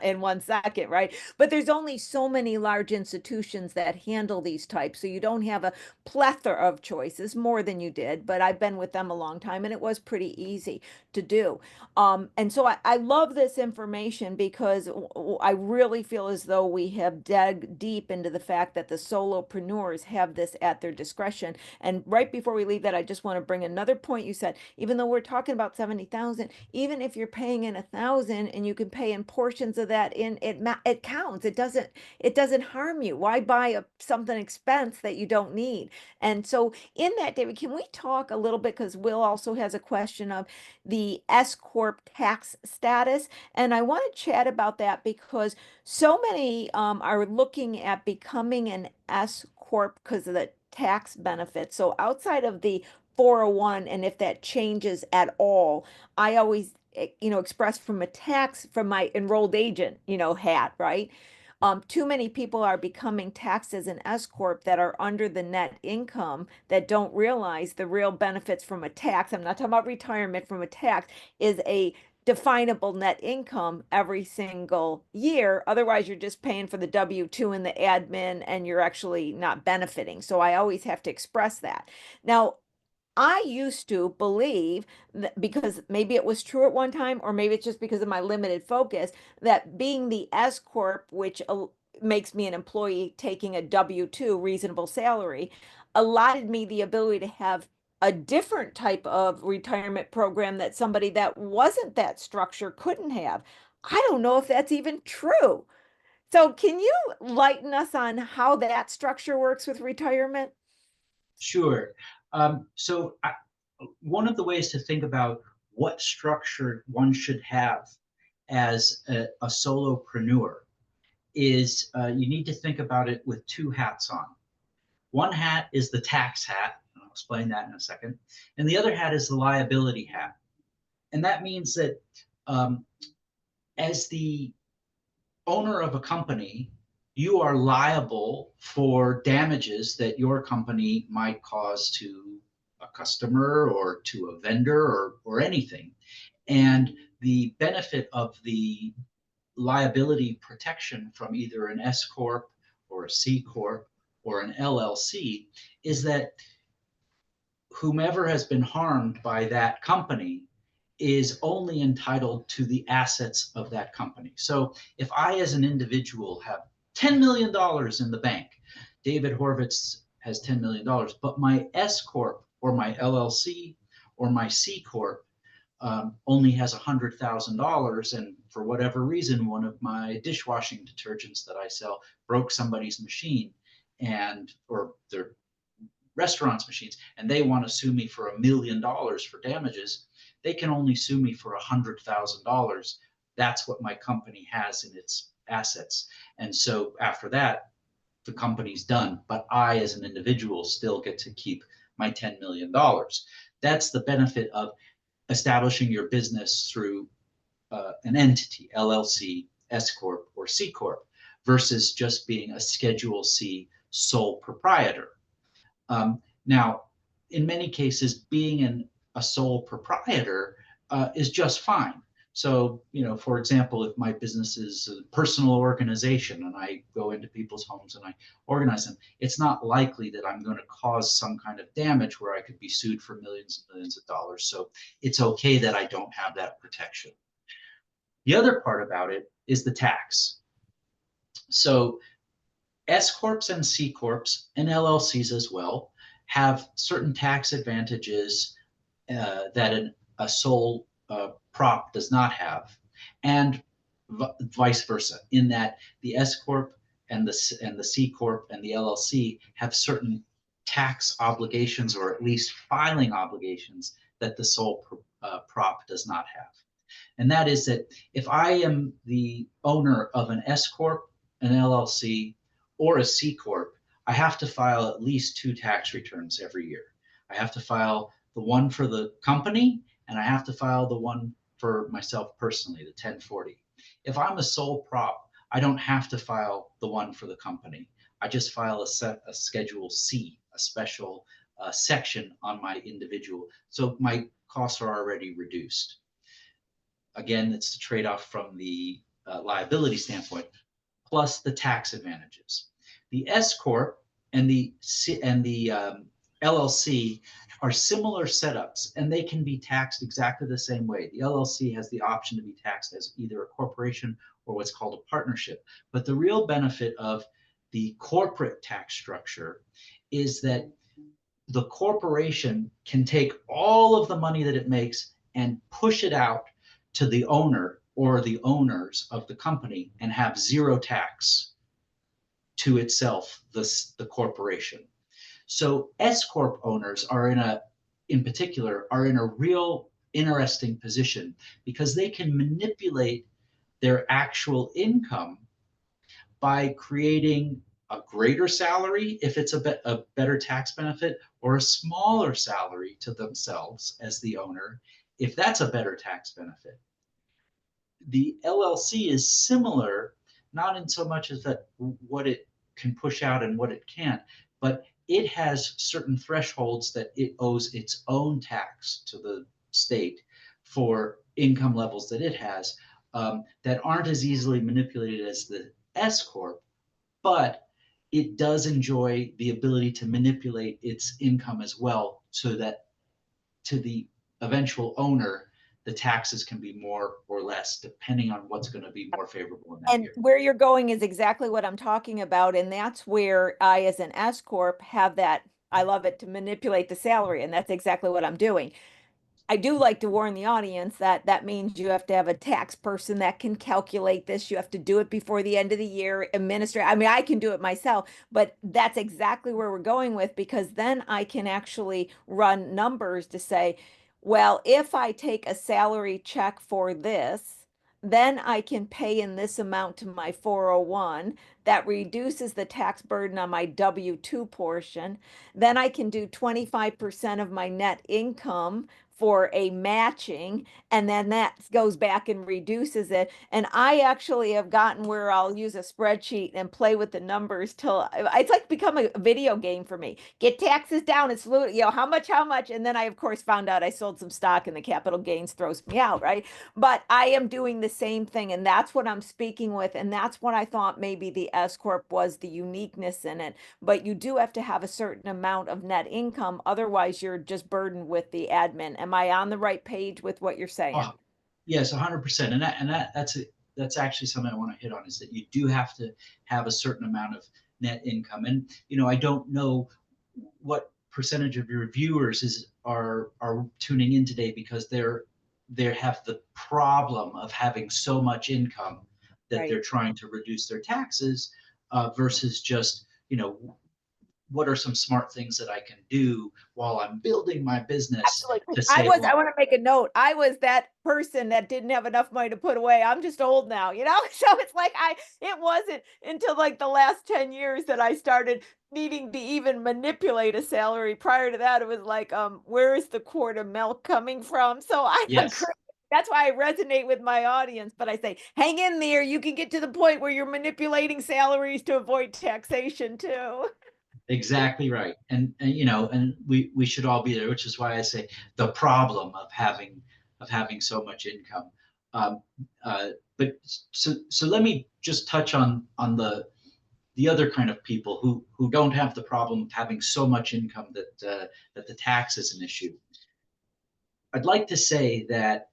in 1 second, right? But there's only so many large institutions that handle these types. So you don't have a plethora of choices, more than you did, but I've been with them a long time and it was pretty easy to do. And so I love this information because I really feel as though we have dug deep into the fact that the solopreneurs have this at their discretion. And right before we leave that, I just want to bring another point you said. Even though we're talking about 70,000, even if you're paying in 1,000 and you can pay in portions of that in, it counts. It doesn't harm you. Why buy something expense that you don't need? And so in that, David, can we talk a little bit, because Will also has a question of the S Corp tax status. And I want to chat about that because so many are looking at becoming an S Corp because of the tax benefits. So outside of the 401, and if that changes at all, I always, express from my enrolled agent, hat, right? Too many people are becoming taxed as an S corp that are under the net income that don't realize the real benefits from a tax. I'm not talking about retirement, from a tax is a definable net income every single year. Otherwise, you're just paying for the W-2 and the admin, and you're actually not benefiting. So I always have to express that. Now, I used to believe that, because maybe it was true at one time, or maybe it's just because of my limited focus, that being the S corp, which makes me an employee taking a W-2 reasonable salary, allotted me the ability to have a different type of retirement program that somebody that wasn't that structure couldn't have. I don't know if that's even true. So can you lighten us on how that structure works with retirement? Sure. One of the ways to think about what structure one should have as a solopreneur is you need to think about it with two hats on. One hat is the tax hat, and I'll explain that in a second, and the other hat is the liability hat. And that means that um, as the owner of a company, you are liable for damages that your company might cause to a customer or to a vendor or anything. And the benefit of the liability protection from either an S Corp or a C Corp or an LLC is that whomever has been harmed by that company is only entitled to the assets of that company. So if I, as an individual, have $10 million in the bank, David Horvitz has $10 million, but my S Corp or my LLC or my C Corp only has $100,000, and for whatever reason, one of my dishwashing detergents that I sell broke somebody's machine, and or their restaurants machines, and they want to sue me for $1 million for damages. They can only sue me for $100,000. That's what my company has in its assets, and so after that, the company's done. But I, as an individual, still get to keep my $10 million. That's the benefit of establishing your business through an entity, LLC, S Corp, or C Corp, versus just being a Schedule C sole proprietor. Now, in many cases, being a sole proprietor is just fine. So, for example, if my business is a personal organization and I go into people's homes and I organize them, it's not likely that I'm going to cause some kind of damage where I could be sued for millions and millions of dollars. So it's okay that I don't have that protection. The other part about it is the tax. So S Corps and C Corps and LLCs as well have certain tax advantages that a sole prop does not have, and vice versa, in that the S Corp and the C Corp and the LLC have certain tax obligations, or at least filing obligations, that the sole prop does not have. And that is that if I am the owner of an S Corp, an LLC, or a C Corp, I have to file at least two tax returns every year. I have to file the one for the company, and I have to file the one for myself personally, the 1040. If I'm a sole prop, I don't have to file the one for the company. I just file a Schedule C, a special section on my individual. So my costs are already reduced. Again, it's the trade-off from the liability standpoint, plus the tax advantages. The S Corp and the LLC are similar setups, and they can be taxed exactly the same way. The LLC has the option to be taxed as either a corporation or what's called a partnership. But the real benefit of the corporate tax structure is that the corporation can take all of the money that it makes and push it out to the owner or the owners of the company and have zero tax to itself, the corporation. So S Corp owners in particular, are in a real interesting position because they can manipulate their actual income by creating a greater salary if it's a better tax benefit, or a smaller salary to themselves as the owner if that's a better tax benefit. The LLC is similar, not in so much as that what it can push out and what it can't, but it has certain thresholds that it owes its own tax to the state for income levels that it has, that aren't as easily manipulated as the S corp, but it does enjoy the ability to manipulate its income as well, so that to the eventual owner, the taxes can be more or less depending on what's going to be more favorable in that And year. where you're going is exactly what I'm talking about. And that's where I, as an S corp, have that. I love it to manipulate the salary. And that's exactly what I'm doing. I do like to warn the audience that that means you have to have a tax person that can calculate this. You have to do it before the end of the year, administrate. I mean, I can do it myself, but that's exactly where we're going with, because then I can actually run numbers to say, well, if I take a salary check for this, then I can pay in this amount to my 401. That reduces the tax burden on my W-2 portion. Then I can do 25% of my net income for a matching, and then that goes back and reduces it. And I actually have gotten where I'll use a spreadsheet and play with the numbers till it's like become a video game for me. Get taxes down, it's how much, and then I of course found out I sold some stock and the capital gains throws me out, right? But I am doing the same thing, and that's what I'm speaking with, and that's what I thought maybe the S corp was the uniqueness in it. But you do have to have a certain amount of net income, otherwise you're just burdened with the admin. Am I on the right page with what you're saying? Oh, yes, 100%. That's actually something I want to hit on, is that you do have to have a certain amount of net income. And I don't know what percentage of your viewers are tuning in today because they have the problem of having so much income that Right. they're trying to reduce their taxes, versus just what are some smart things that I can do while I'm building my business Absolutely. to save I money. want to make a note. I was that person that didn't have enough money to put away. I'm just old now, you know? So it's like it wasn't until like the last 10 years that I started needing to even manipulate a salary. Prior to that, it was like, where is the quart of milk coming from? So I agree. Yes, That's why I resonate with my audience. But I say, hang in there. You can get to the point where you're manipulating salaries to avoid taxation too. exactly right. And we should all be there, which is why I say the problem of having so much income. Um, but so let me just touch on the other kind of people who don't have the problem of having so much income that the tax is an issue. I'd like to say that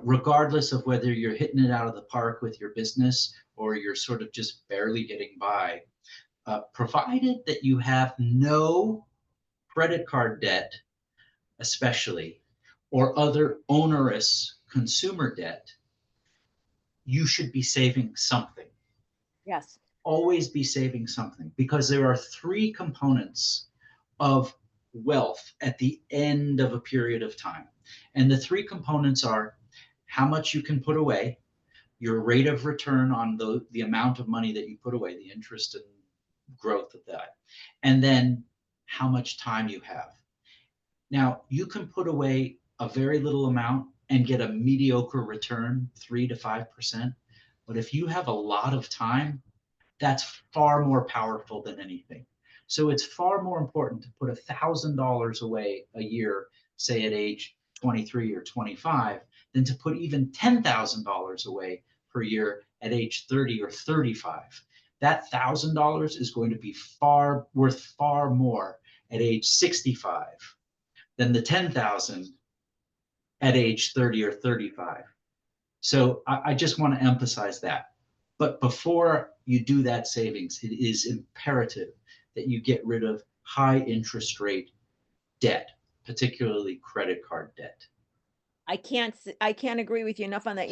regardless of whether you're hitting it out of the park with your business or you're sort of just barely getting by, provided that you have no credit card debt, especially, or other onerous consumer debt, you should be saving something. Yes. Always be saving something, because there are three components of wealth at the end of a period of time. And the three components are how much you can put away, your rate of return on the amount of money that you put away, the interest and growth of that, and then how much time you have. Now, you can put away a very little amount and get a mediocre return, 3 to 5%. But if you have a lot of time, that's far more powerful than anything. So it's far more important to put $1,000 away a year, say at age 23 or 25, than to put even $10,000 away per year at age 30 or 35. That $1,000 is going to be worth far more at age 65 than the 10,000 at age 30 or 35. So I just want to emphasize that. But before you do that savings, it is imperative that you get rid of high interest rate debt, particularly credit card debt. I can't agree with you enough on that.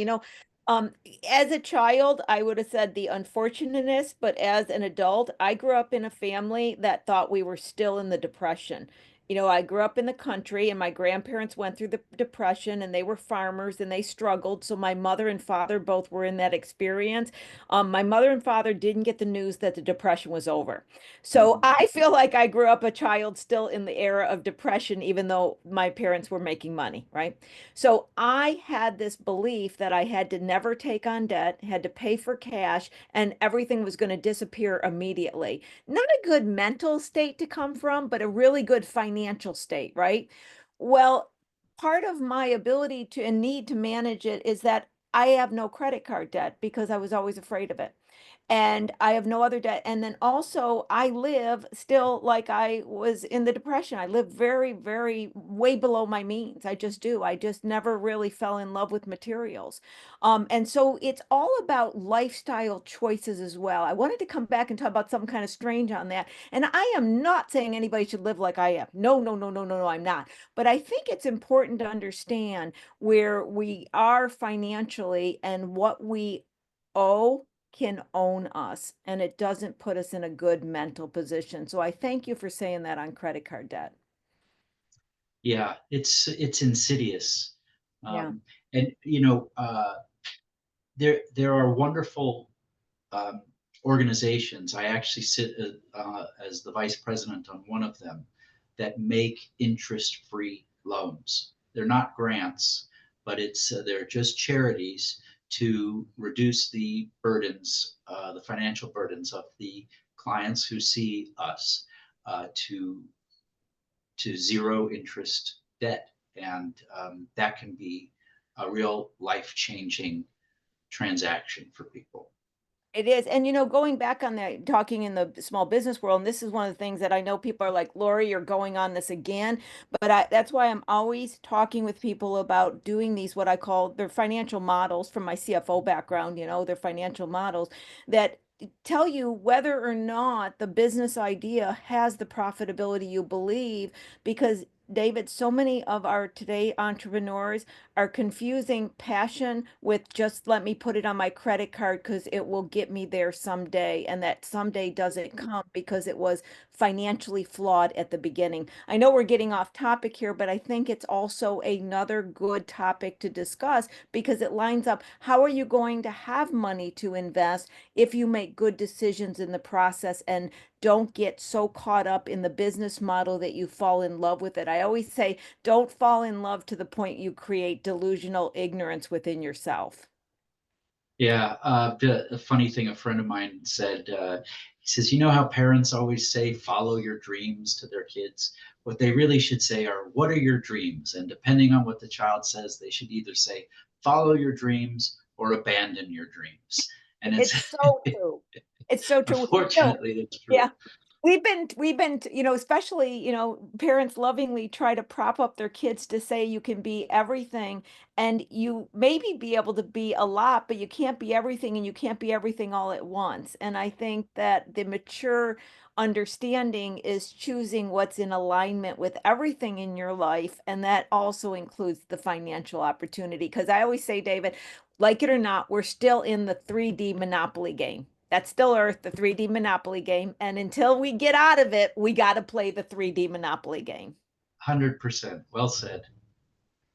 Um, as a child, I would have said the unfortunateness, but as an adult, I grew up in a family that thought we were still in the Depression. I grew up in the country and my grandparents went through the depression and they were farmers and they struggled. So my mother and father both were in that experience. My mother and father didn't get the news that the depression was over. So Mhm. I feel like I grew up a child still in the era of depression, even though my parents were making money, right? So I had this belief that I had to never take on debt, had to pay for cash, and everything was going to disappear immediately. Not a good mental state to come from, but a really good financial state, right? Well, part of my ability to and need to manage it is that I have no credit card debt because I was always afraid of it, and I have no other debt. And then also, I live still like I was in the depression. I live very, very way below my means. I just do. I just never really fell in love with materials. And so it's all about lifestyle choices as well. I wanted to come back and talk about something kind of strange on that. And I am not saying anybody should live like I am. No, no, no, no, no, no, I'm not. But I think it's important to understand where we are financially and what we owe can own us, and it doesn't put us in a good mental position. So I thank you for saying that on credit card debt. Yeah, it's insidious. Yeah. Um, and there are wonderful um, organizations. I actually sit as the vice president on one of them that make interest-free loans. They're not grants, but they're just charities to reduce the burdens, the financial burdens of the clients who see us to zero interest debt, and that can be a real life-changing transaction for people. It is. And going back on that, talking in the small business world, and this is one of the things that I know people are like, Lori, you're going on this again. But that's why I'm always talking with people about doing these, what I call their financial models from my CFO background, their financial models that tell you whether or not the business idea has the profitability you believe. Because David, so many of our today entrepreneurs are confusing passion with just let me put it on my credit card because it will get me there someday. And that someday doesn't come because it was financially flawed at the beginning. I know we're getting off topic here, but I think it's also another good topic to discuss because it lines up. How are you going to have money to invest if you make good decisions in the process and don't get so caught up in the business model that you fall in love with it? I always say, don't fall in love to the point you create delusional ignorance within yourself. Yeah, the funny thing, a friend of mine said, he says, you know how parents always say, follow your dreams to their kids? What they really should say are, what are your dreams? And depending on what the child says, they should either say, follow your dreams or abandon your dreams. And it's, It's so true. It's so true. unfortunately, it's true. Yeah. We've been, especially, parents lovingly try to prop up their kids to say you can be everything and you maybe be able to be a lot, but you can't be everything and you can't be everything all at once. And I think that the mature understanding is choosing what's in alignment with everything in your life. And that also includes the financial opportunity. Because I always say, David, like it or not, we're still in the 3D Monopoly game. That's still Earth, the 3D Monopoly game. And until we get out of it, we got to play the 3D Monopoly game. 100%. Well said.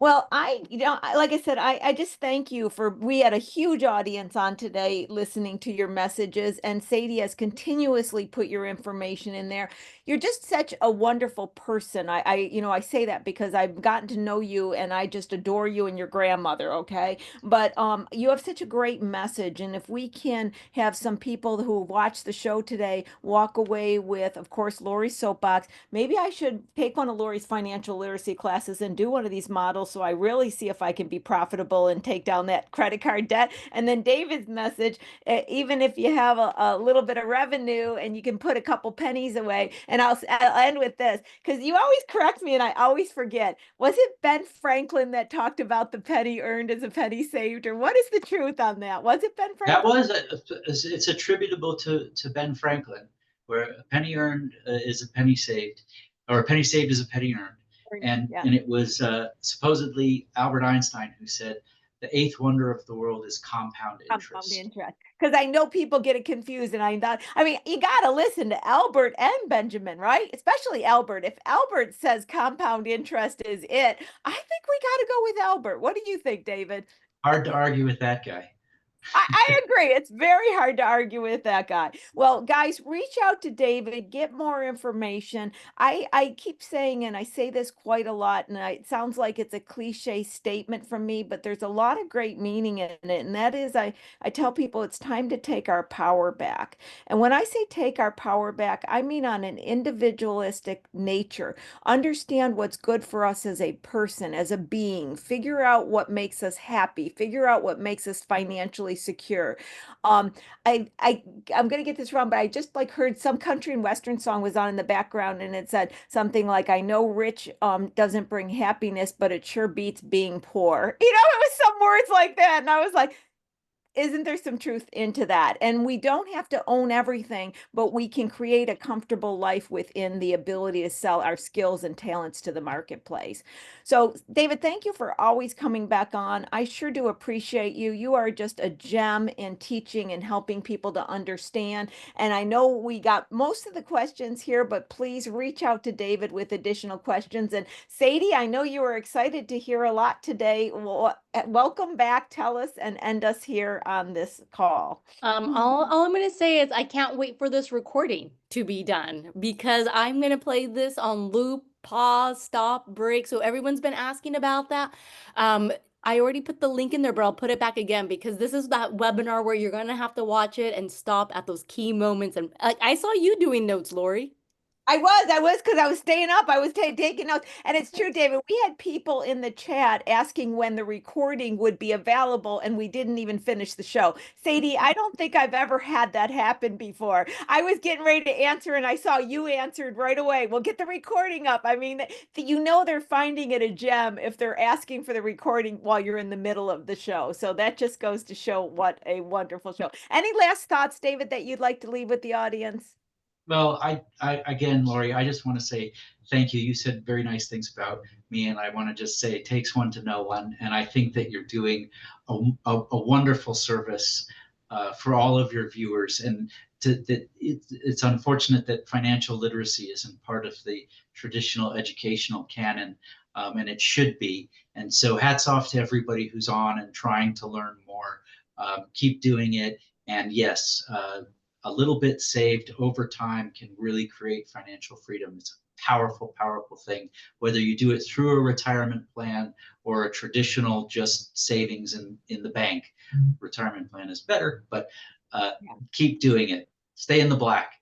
Well, like I said, I just thank you we had a huge audience on today listening to your messages, and Sadie has continuously put your information in there. You're just such a wonderful person. I say that because I've gotten to know you and I just adore you and your grandmother, okay? But you have such a great message, and if we can have some people who watch the show today walk away with, of course, Lori's soapbox. Maybe I should take one of Lori's financial literacy classes and do one of these models so I really see if I can be profitable and take down that credit card debt. And then David's message, even if you have a little bit of revenue and you can put a couple pennies away. And I'll end with this because you always correct me and I always forget. Was it Ben Franklin that talked about the penny earned as a penny saved? Or what is the truth on that? Was it Ben That Franklin? was it's attributable to Ben Franklin, where a penny earned is a penny saved, or a penny saved is a penny earned, and Yeah. and it was supposedly Albert Einstein who said the eighth wonder of the world is compound Compound interest. interest. Because I know people get it confused, and I thought, I mean, you got to listen to Albert and Benjamin, right? Especially Albert. If Albert says compound interest is it, I think we got to go with Albert. What do you think, David? Hard to argue with that guy. I agree. It's very hard to argue with that guy. Well, guys, reach out to David, get more information. I keep saying, and I say this quite a lot, and it sounds like it's a cliche statement from me, but there's a lot of great meaning in it. And that is, I tell people it's time to take our power back. And when I say take our power back, I mean on an individualistic nature. Understand what's good for us as a person, as a being, figure out what makes us happy, figure out what makes us financially secure. Um, I'm gonna get this wrong, but I just like heard some country and western song was on in the background, and it said something like, "I know rich doesn't bring happiness, but it sure beats being poor." You know, it was some words like that, and I was like, isn't there some truth into that? And we don't have to own everything, but we can create a comfortable life within the ability to sell our skills and talents to the marketplace. So, David, thank you for always coming back on. I sure do appreciate you. You are just a gem in teaching and helping people to understand. And I know we got most of the questions here, but please reach out to David with additional questions. And Sadie, I know you were excited to hear a lot today. Well, welcome back. Tell us and end us here on this call. All I'm gonna say is I can't wait for this recording to be done because I'm gonna play this on loop, pause, stop, break. So everyone's been asking about that. Um, I already put the link in there, but I'll put it back again because this is that webinar where you're gonna have to watch it and stop at those key moments. And I saw you doing notes, Lori. I was, because I was staying up. I was taking notes. And it's true, David. We had people in the chat asking when the recording would be available, and we didn't even finish the show. Sadie, I don't think I've ever had that happen before. I was getting ready to answer, and I saw you answered right away. Well, get the recording up. I mean, you know they're finding it a gem if they're asking for the recording while you're in the middle of the show. So that just goes to show what a wonderful show. Any last thoughts, David, that you'd like to leave with the audience? Well, I again, Lori, I just want to say thank you. You said very nice things about me, and I want to just say it takes one to know one. And I think that you're doing a wonderful service for all of your viewers. And it's unfortunate that financial literacy isn't part of the traditional educational canon, and it should be. And so, hats off to everybody who's on and trying to learn more. Keep doing it. And yes, a little bit saved over time can really create financial freedom. It's a powerful, powerful thing, whether you do it through a retirement plan or a traditional just savings in the bank. Retirement plan is better, but keep doing it. Stay in the black.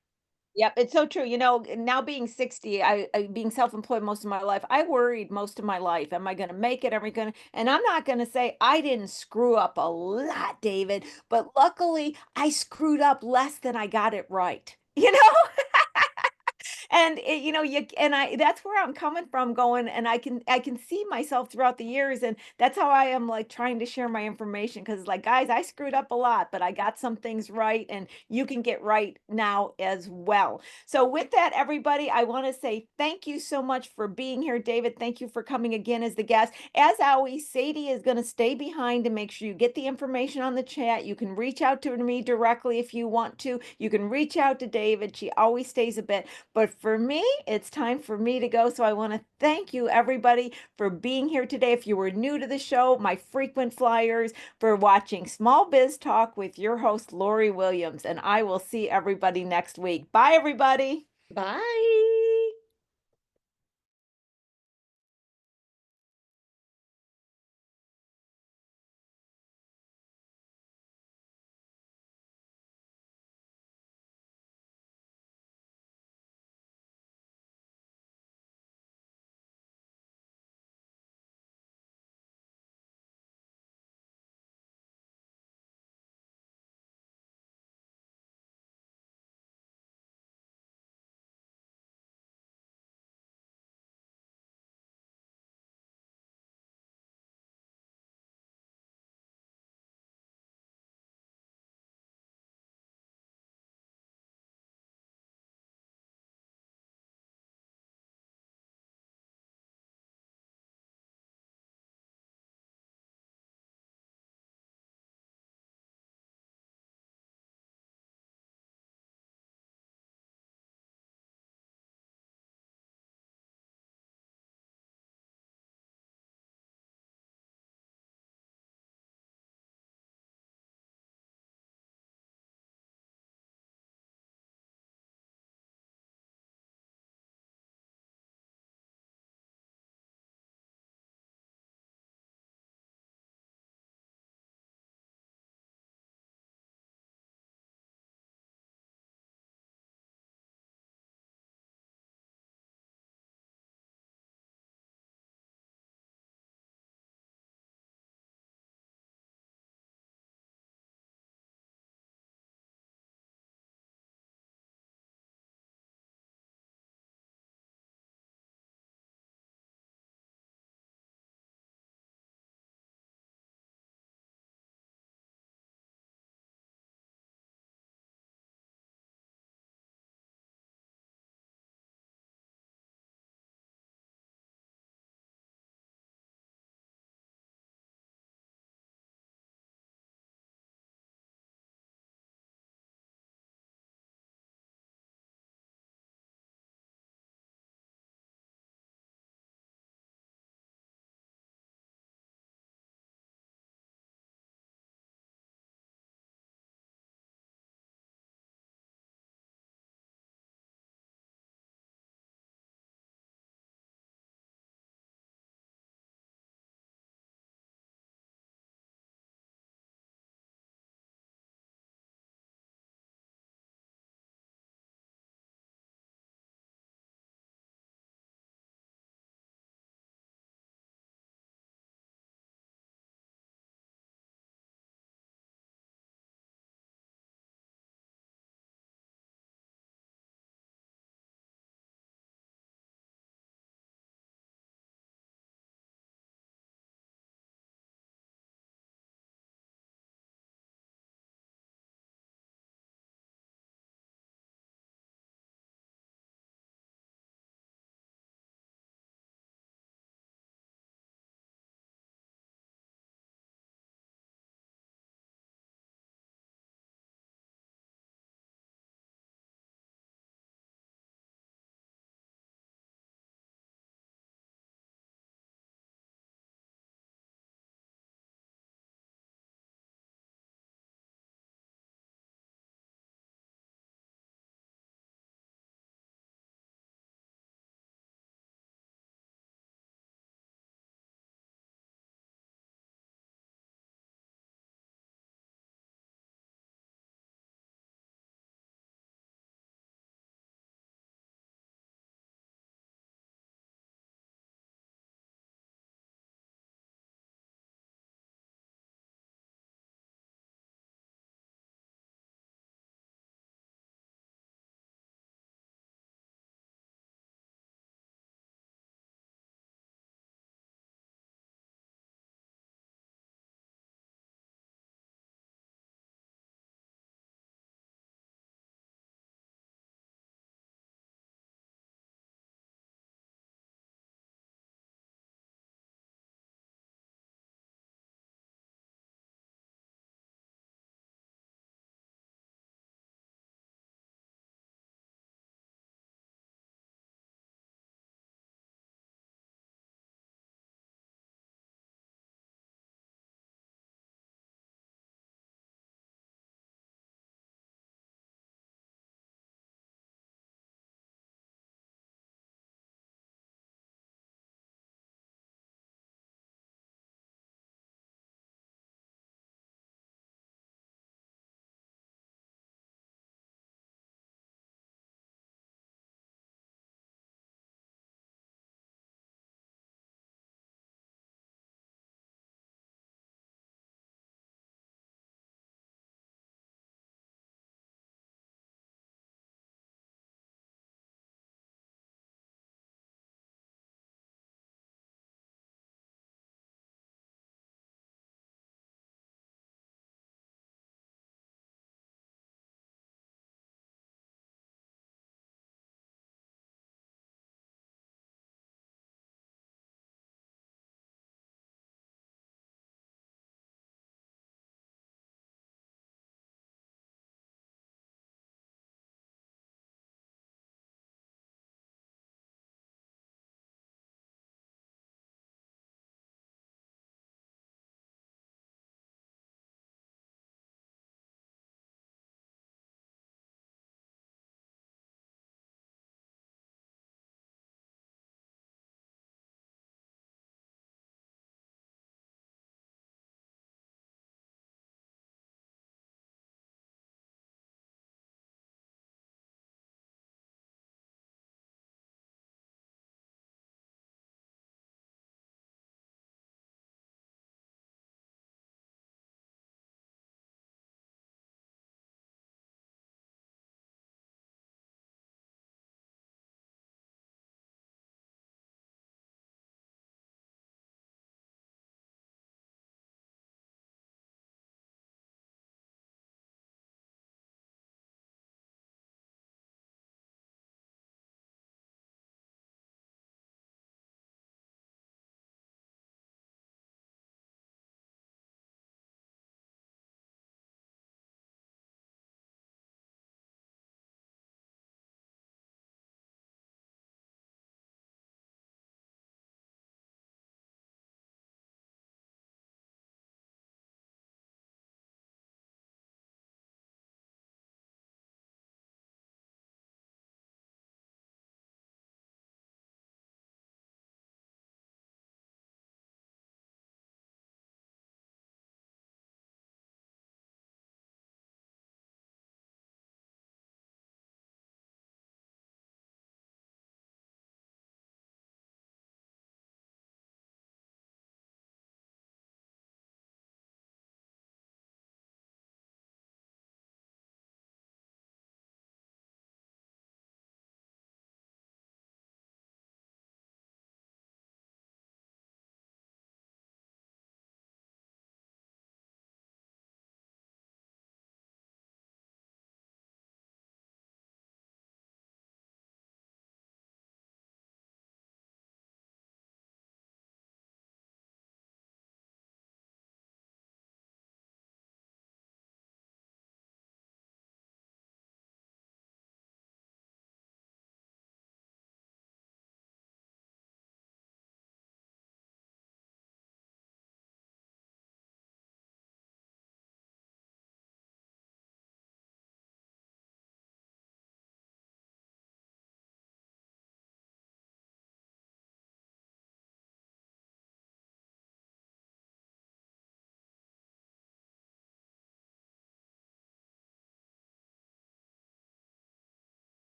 Yep, it's so true. You know, now being 60, I being self-employed most of my life, I worried most of my life. Am I going to make it? Am I going to? And I'm not going to say I didn't screw up a lot, David, but luckily I screwed up less than I got it right. You know? And you know, you and I that's where I'm coming from going, and I can see myself throughout the years, and that's how I am like trying to share my information, because like, guys, I screwed up a lot, but I got some things right, and you can get right now as well. So with that, everybody, I want to say thank you so much for being here. David, thank you for coming again as the guest. As always, Sadie is going to stay behind to make sure you get the information on the chat. You can reach out to me directly if you want to. You can reach out to David. She always stays a bit. But for me, it's time for me to go. So I want to thank you, everybody, for being here today. If you were new to the show, my frequent flyers, for watching Small Biz Talk with your host, Lori Williams. And I will see everybody next week. Bye, everybody. Bye.